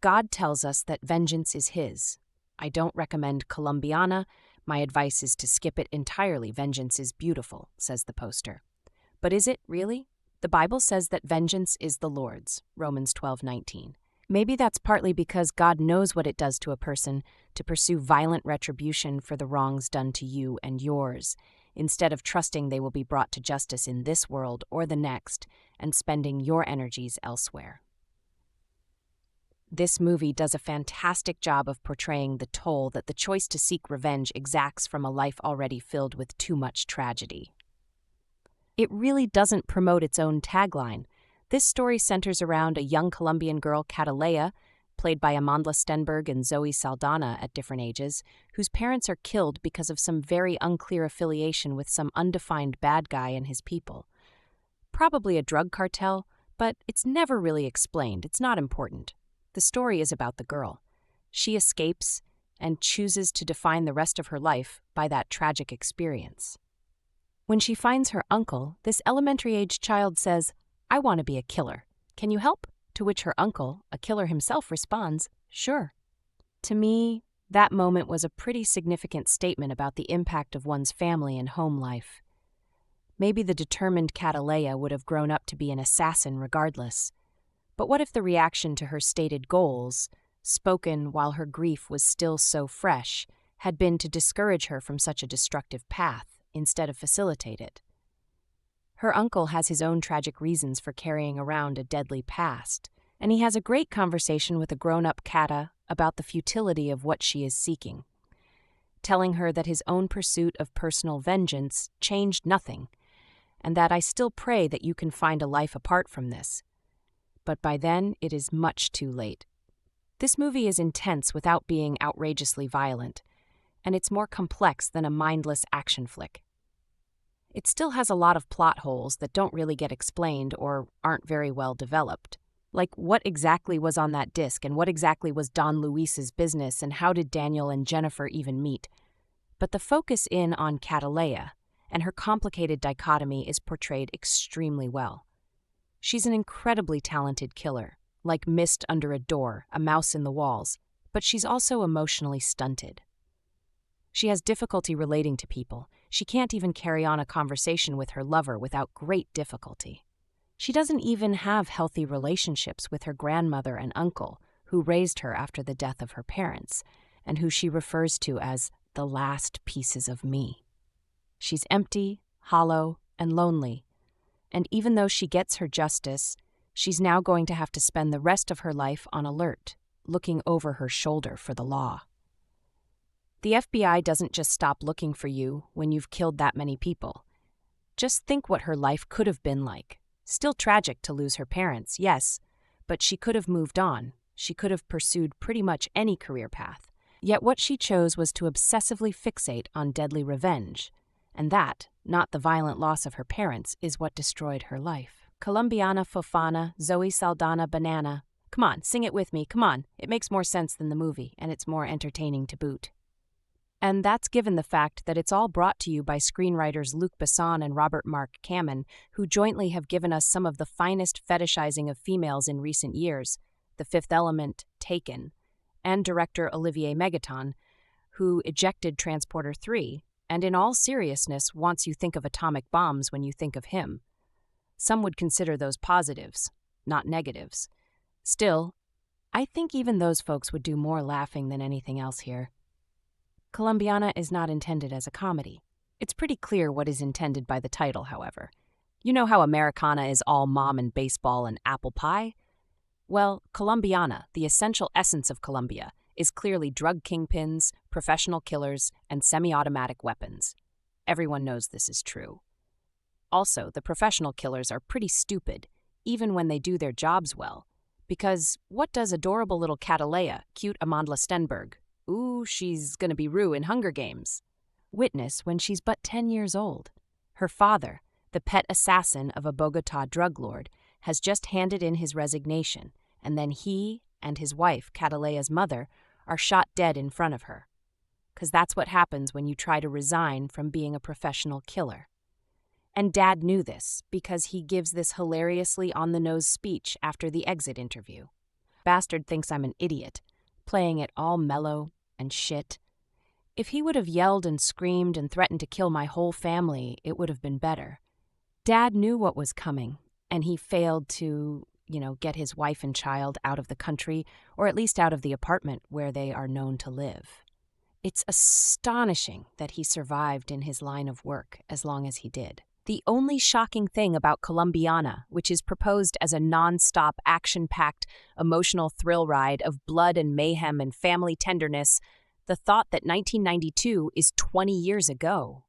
God tells us that vengeance is his. I don't recommend Colombiana. My advice is to skip it entirely. Vengeance is beautiful, says the poster. But is it really? The Bible says that vengeance is the Lord's, Romans 12:19. Maybe that's partly because God knows what it does to a person to pursue violent retribution for the wrongs done to you and yours, instead of trusting they will be brought to justice in this world or the next and spending your energies elsewhere. This movie does a fantastic job of portraying the toll that the choice to seek revenge exacts from a life already filled with too much tragedy. It really doesn't promote its own tagline. This story centers around a young Colombian girl, Catalea, played by Amandla Stenberg and Zoe Saldaña at different ages, whose parents are killed because of some very unclear affiliation with some undefined bad guy and his people. Probably a drug cartel, but it's never really explained. It's not important. The story is about the girl. She escapes and chooses to define the rest of her life by that tragic experience. When she finds her uncle, this elementary-age child says, "I want to be a killer. Can you help?" To which her uncle, a killer himself, responds, "Sure." To me, that moment was a pretty significant statement about the impact of one's family and home life. Maybe the determined Catalea would have grown up to be an assassin regardless. But what if the reaction to her stated goals, spoken while her grief was still so fresh, had been to discourage her from such a destructive path instead of facilitate it? Her uncle has his own tragic reasons for carrying around a deadly past, and he has a great conversation with a grown-up Cata about the futility of what she is seeking, telling her that his own pursuit of personal vengeance changed nothing, and that I still pray that you can find a life apart from this. But by then, it is much too late. This movie is intense without being outrageously violent, and it's more complex than a mindless action flick. It still has a lot of plot holes that don't really get explained or aren't very well developed. Like what exactly was on that disc and what exactly was Don Luis's business and how did Daniel and Jennifer even meet? But the focus in on Catalea and her complicated dichotomy is portrayed extremely well. She's an incredibly talented killer, like mist under a door, a mouse in the walls, but she's also emotionally stunted. She has difficulty relating to people. She can't even carry on a conversation with her lover without great difficulty. She doesn't even have healthy relationships with her grandmother and uncle, who raised her after the death of her parents, and who she refers to as the last pieces of me. She's empty, hollow, and lonely, and even though she gets her justice, she's now going to have to spend the rest of her life on alert, looking over her shoulder for the law. The FBI doesn't just stop looking for you when you've killed that many people. Just think what her life could have been like. Still tragic to lose her parents, yes, but she could have moved on. She could have pursued pretty much any career path. Yet what she chose was to obsessively fixate on deadly revenge. And that, not the violent loss of her parents, is what destroyed her life. Colombiana Fofana, Zoe Saldaña Banana. Come on, sing it with me, come on. It makes more sense than the movie, and it's more entertaining to boot. And that's given the fact that it's all brought to you by screenwriters Luc Besson and Robert Mark Kamen, who jointly have given us some of the finest fetishizing of females in recent years, The Fifth Element, Taken, and director Olivier Megaton, who ejected Transporter 3, and in all seriousness wants you think of atomic bombs when you think of him. Some would consider those positives, not negatives. Still, I think even those folks would do more laughing than anything else here. Colombiana is not intended as a comedy. It's pretty clear what is intended by the title, however. You know how Americana is all mom and baseball and apple pie? Well, Colombiana, the essential essence of Colombia, is clearly drug kingpins, professional killers, and semi-automatic weapons. Everyone knows this is true. Also, the professional killers are pretty stupid, even when they do their jobs well. Because what does adorable little Catalea, cute Amandla Stenberg, ooh, she's gonna be Rue in Hunger Games, witness when she's but 10 years old? Her father, the pet assassin of a Bogotá drug lord, has just handed in his resignation, and then he and his wife, Catalea's mother, are shot dead in front of her. 'Cause that's what happens when you try to resign from being a professional killer. And Dad knew this because he gives this hilariously on-the-nose speech after the exit interview. Bastard thinks I'm an idiot, playing it all mellow and shit. If he would have yelled and screamed and threatened to kill my whole family, it would have been better. Dad knew what was coming, and he failed to, get his wife and child out of the country, or at least out of the apartment where they are known to live. It's astonishing that he survived in his line of work as long as he did. The only shocking thing about Colombiana, which is proposed as a non-stop, action-packed, emotional thrill ride of blood and mayhem and family tenderness, the thought that 1992 is 20 years ago.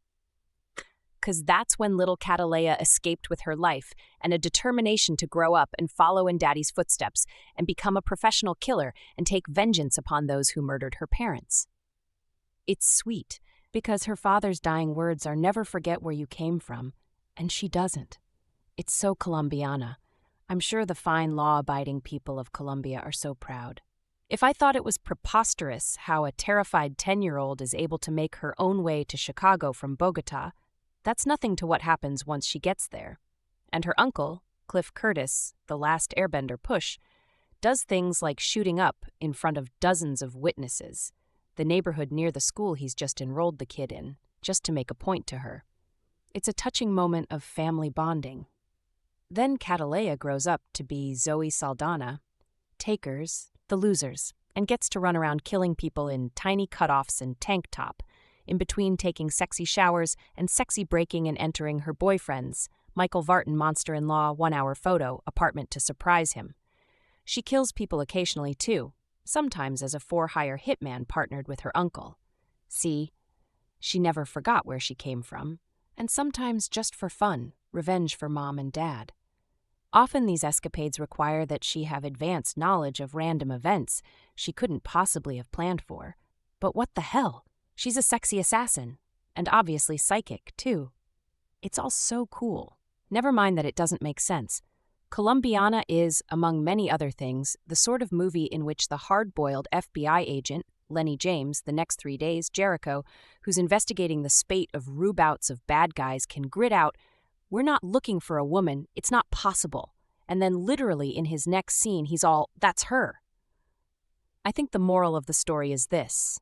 'Cause that's when little Catalea escaped with her life and a determination to grow up and follow in Daddy's footsteps and become a professional killer and take vengeance upon those who murdered her parents. It's sweet, because her father's dying words are never forget where you came from, and she doesn't. It's so Colombiana. I'm sure the fine law-abiding people of Colombia are so proud. If I thought it was preposterous how a terrified 10-year-old is able to make her own way to Chicago from Bogotá, that's nothing to what happens once she gets there. And her uncle, Cliff Curtis, the last airbender push, does things like shooting up in front of dozens of witnesses, the neighborhood near the school he's just enrolled the kid in, just to make a point to her. It's a touching moment of family bonding. Then Catalea grows up to be Zoe Saldaña, takers, the losers, and gets to run around killing people in tiny cutoffs and tank top, in between taking sexy showers and sexy breaking and entering her boyfriend's, Michael Vartan monster-in-law 1-hour photo apartment to surprise him. She kills people occasionally too, sometimes as a for-hire hitman partnered with her uncle. See, she never forgot where she came from, and sometimes just for fun, revenge for mom and dad. Often these escapades require that she have advanced knowledge of random events she couldn't possibly have planned for. But what the hell? She's a sexy assassin, and obviously psychic, too. It's all so cool. Never mind that it doesn't make sense. Colombiana is, among many other things, the sort of movie in which the hard-boiled FBI agent, Lennie James, the next 3 days, Jericho, who's investigating the spate of rubouts of bad guys can grit out, "We're not looking for a woman, it's not possible." And then literally in his next scene, he's all, "That's her." I think the moral of the story is this.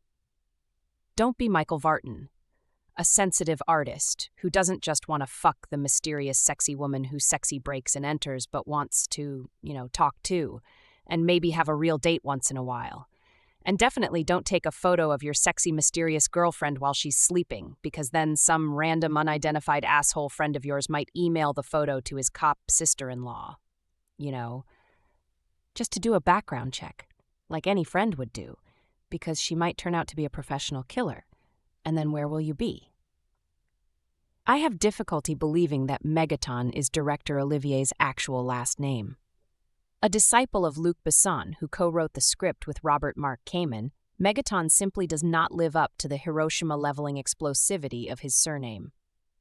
Don't be Michael Vartan, a sensitive artist who doesn't just want to fuck the mysterious sexy woman who sexy breaks and enters but wants to, talk to, and maybe have a real date once in a while. And definitely don't take a photo of your sexy, mysterious girlfriend while she's sleeping, because then some random unidentified asshole friend of yours might email the photo to his cop sister-in-law. Just to do a background check, like any friend would do, because she might turn out to be a professional killer. And then where will you be? I have difficulty believing that Megaton is director Olivier's actual last name. A disciple of Luc Besson, who co-wrote the script with Robert Mark Kamen, Megaton simply does not live up to the Hiroshima-leveling explosivity of his surname.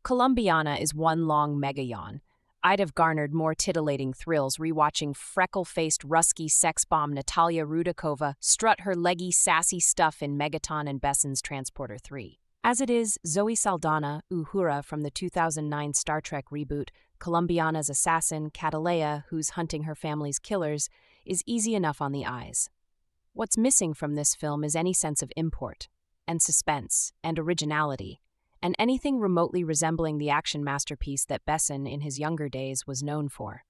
Colombiana is one long mega-yawn. I'd have garnered more titillating thrills rewatching freckle-faced Rusky sex bomb Natalia Rudakova strut her leggy, sassy stuff in Megaton and Besson's Transporter 3. As it is, Zoe Saldaña, Uhura from the 2009 Star Trek reboot, Colombiana's assassin, Catalea, who's hunting her family's killers, is easy enough on the eyes. What's missing from this film is any sense of import, and suspense, and originality, and anything remotely resembling the action masterpiece that Besson in his younger days was known for.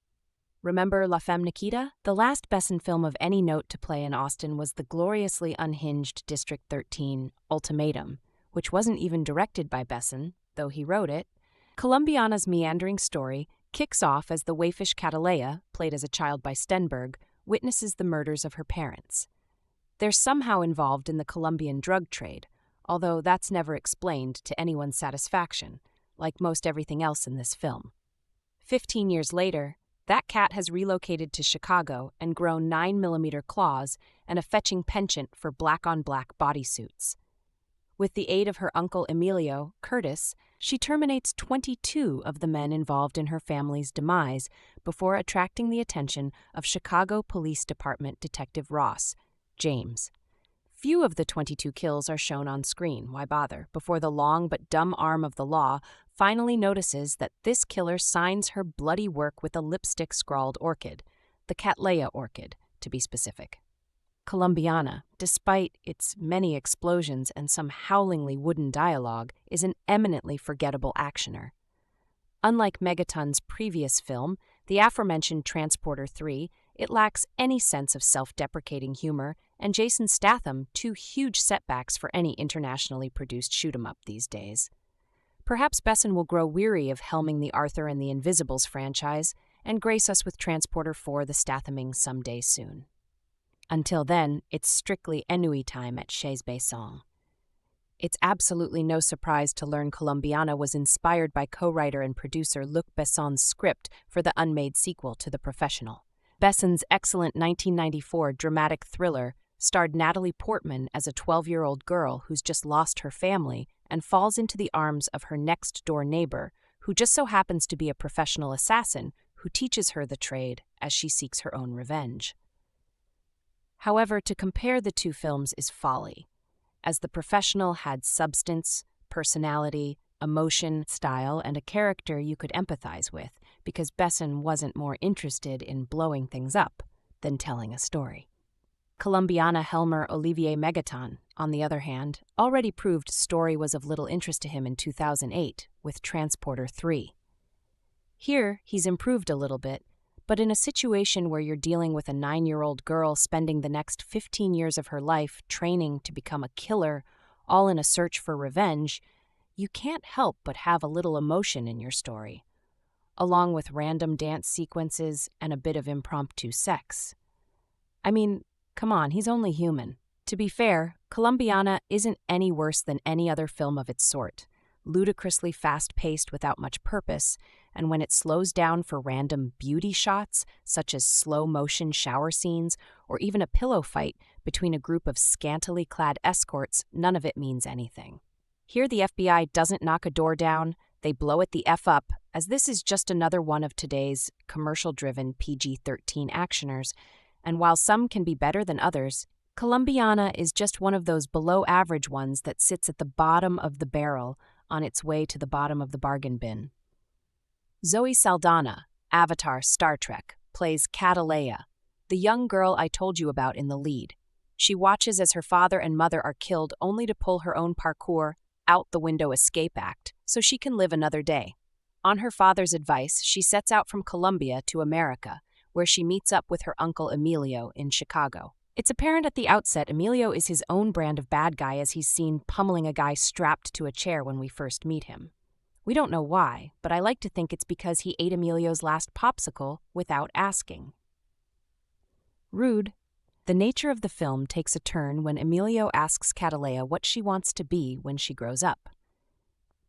Remember La Femme Nikita? The last Besson film of any note to play in Austin was the gloriously unhinged District 13, Ultimatum, which wasn't even directed by Besson, though he wrote it. Colombiana's meandering story kicks off as the waifish Catalea, played as a child by Stenberg, witnesses the murders of her parents. They're somehow involved in the Colombian drug trade, although that's never explained to anyone's satisfaction, like most everything else in this film. 15 years later, that cat has relocated to Chicago and grown 9mm claws and a fetching penchant for black-on-black bodysuits. With the aid of her uncle Emilio, Curtis, she terminates 22 of the men involved in her family's demise before attracting the attention of Chicago Police Department Detective Ross, James. Few of the 22 kills are shown on screen, why bother, before the long but dumb arm of the law finally notices that this killer signs her bloody work with a lipstick-scrawled orchid, the Cattleya orchid, to be specific. Colombiana, despite its many explosions and some howlingly wooden dialogue, is an eminently forgettable actioner. Unlike Megaton's previous film, the aforementioned Transporter 3, it lacks any sense of self-deprecating humor, and Jason Statham, two huge setbacks for any internationally produced shoot-'em-up these days. Perhaps Besson will grow weary of helming the Arthur and the Invisibles franchise and grace us with Transporter 4 the Stathaming someday soon. Until then, it's strictly ennui time at Chez Besson. It's absolutely no surprise to learn Colombiana was inspired by co-writer and producer Luc Besson's script for the unmade sequel to The Professional. Besson's excellent 1994 dramatic thriller starred Natalie Portman as a 12-year-old girl who's just lost her family and falls into the arms of her next-door neighbor, who just so happens to be a professional assassin who teaches her the trade as she seeks her own revenge. However, to compare the two films is folly, as The Professional had substance, personality, emotion, style, and a character you could empathize with, because Besson wasn't more interested in blowing things up than telling a story. Colombiana Helmer Olivier Megaton, on the other hand, already proved story was of little interest to him in 2008 with Transporter 3. Here, he's improved a little bit, but in a situation where you're dealing with a 9-year-old girl spending the next 15 years of her life training to become a killer, all in a search for revenge, you can't help but have a little emotion in your story, along with random dance sequences and a bit of impromptu sex. I mean, Come on, he's only human. To be fair, Colombiana isn't any worse than any other film of its sort. Ludicrously fast-paced without much purpose, and when it slows down for random beauty shots, such as slow-motion shower scenes or even a pillow fight between a group of scantily clad escorts, none of it means anything. Here the FBI doesn't knock a door down, they blow it the F up, as this is just another one of today's commercial-driven PG-13 actioners, and while some can be better than others, Colombiana is just one of those below-average ones that sits at the bottom of the barrel on its way to the bottom of the bargain bin. Zoe Saldaña, Avatar Star Trek, plays Catalea, the young girl I told you about in the lead. She watches as her father and mother are killed only to pull her own parkour, out-the-window escape act, so she can live another day. On her father's advice, she sets out from Colombia to America, where she meets up with her uncle Emilio in Chicago. It's apparent at the outset Emilio is his own brand of bad guy as he's seen pummeling a guy strapped to a chair when we first meet him. We don't know why, but I like to think it's because he ate Emilio's last popsicle without asking. Rude. The nature of the film takes a turn when Emilio asks Catalea what she wants to be when she grows up.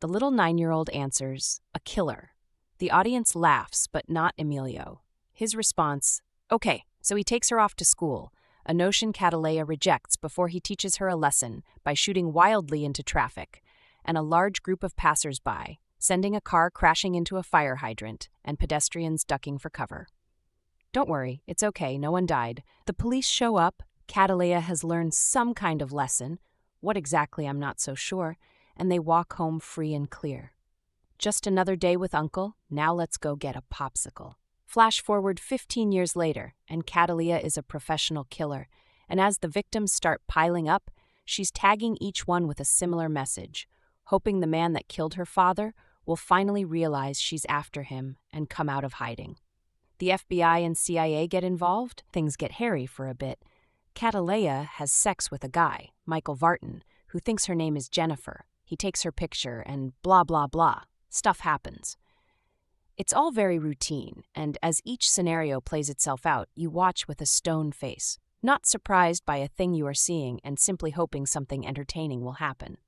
The little 9-year-old answers, a killer. The audience laughs, but not Emilio. His response, okay, so he takes her off to school, a notion Catalea rejects before he teaches her a lesson by shooting wildly into traffic, and a large group of passers-by, sending a car crashing into a fire hydrant and pedestrians ducking for cover. Don't worry, it's okay, no one died. The police show up, Catalea has learned some kind of lesson, what exactly I'm not so sure, and they walk home free and clear. Just another day with Uncle, now let's go get a popsicle. Flash forward 15 years later, and Catalea is a professional killer, and as the victims start piling up, she's tagging each one with a similar message, hoping the man that killed her father will finally realize she's after him and come out of hiding. The FBI and CIA get involved, things get hairy for a bit. Catalea has sex with a guy, Michael Vartan, who thinks her name is Jennifer. He takes her picture and blah blah blah. Stuff happens. It's all very routine, and as each scenario plays itself out, you watch with a stone face, not surprised by a thing you are seeing and simply hoping something entertaining will happen.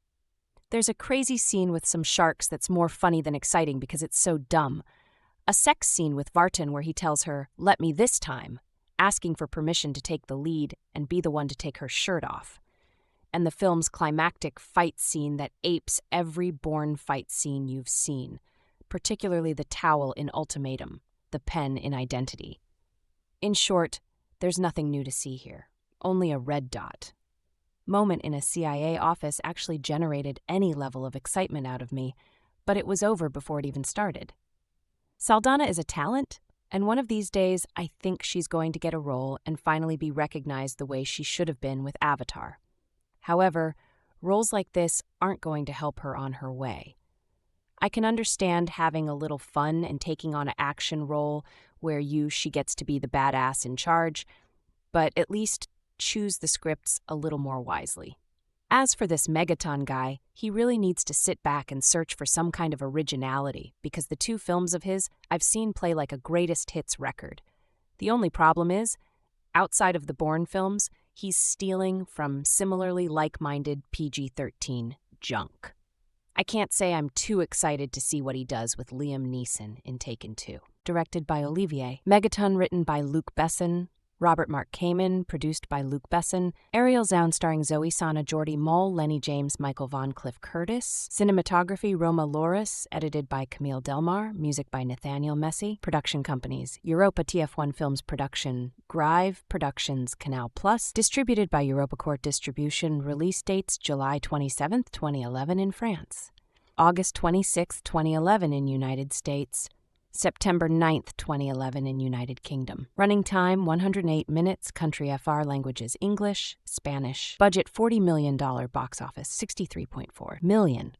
There's a crazy scene with some sharks that's more funny than exciting because it's so dumb. A sex scene with Vartan where he tells her, "Let me this time," asking for permission to take the lead and be the one to take her shirt off. And the film's climactic fight scene that apes every Bourne fight scene you've seen, particularly the towel in Ultimatum, the pen in Identity. In short, there's nothing new to see here, only a red dot. Moment in a CIA office actually generated any level of excitement out of me, but it was over before it even started. Saldaña is a talent, and one of these days I think she's going to get a role and finally be recognized the way she should have been with Avatar. However, roles like this aren't going to help her on her way. I can understand having a little fun and taking on an action role where she gets to be the badass in charge, but at least choose the scripts a little more wisely. As for this Megaton guy, he really needs to sit back and search for some kind of originality because the 2 films of his I've seen play like a greatest hits record. The only problem is, outside of the Bourne films, he's stealing from similarly like-minded PG-13 junk. I can't say I'm too excited to see what he does with Liam Neeson in Taken 2. Directed by Olivier. Megaton written by Luc Besson. Robert Mark Kamen, produced by Luc Besson. Ariel Zound starring Zoe Saldaña, Jordi Mollà, Lennie James, Michael Von Cliff Curtis. Cinematography, Roma Loris, edited by Camille Delmar. Music by Nathaniel Messi. Production companies, Europa TF1 Films Production, Grive Productions, Canal Plus. Distributed by EuropaCorp Distribution. Release dates July 27, 2011 in France. August 26, 2011 in United States. September 9th, 2011 in United Kingdom. Running time, 108 minutes. Country FR, languages English, Spanish. Budget, $40 million. Box office, $63.4 million.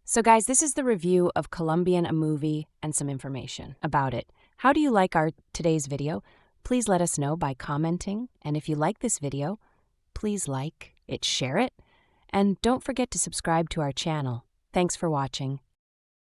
So guys, this is the review of Colombiana, a movie, and some information about it. How do you like our today's video? Please let us know by commenting. And if you like this video, please like it, share it, and don't forget to subscribe to our channel. Thanks for watching.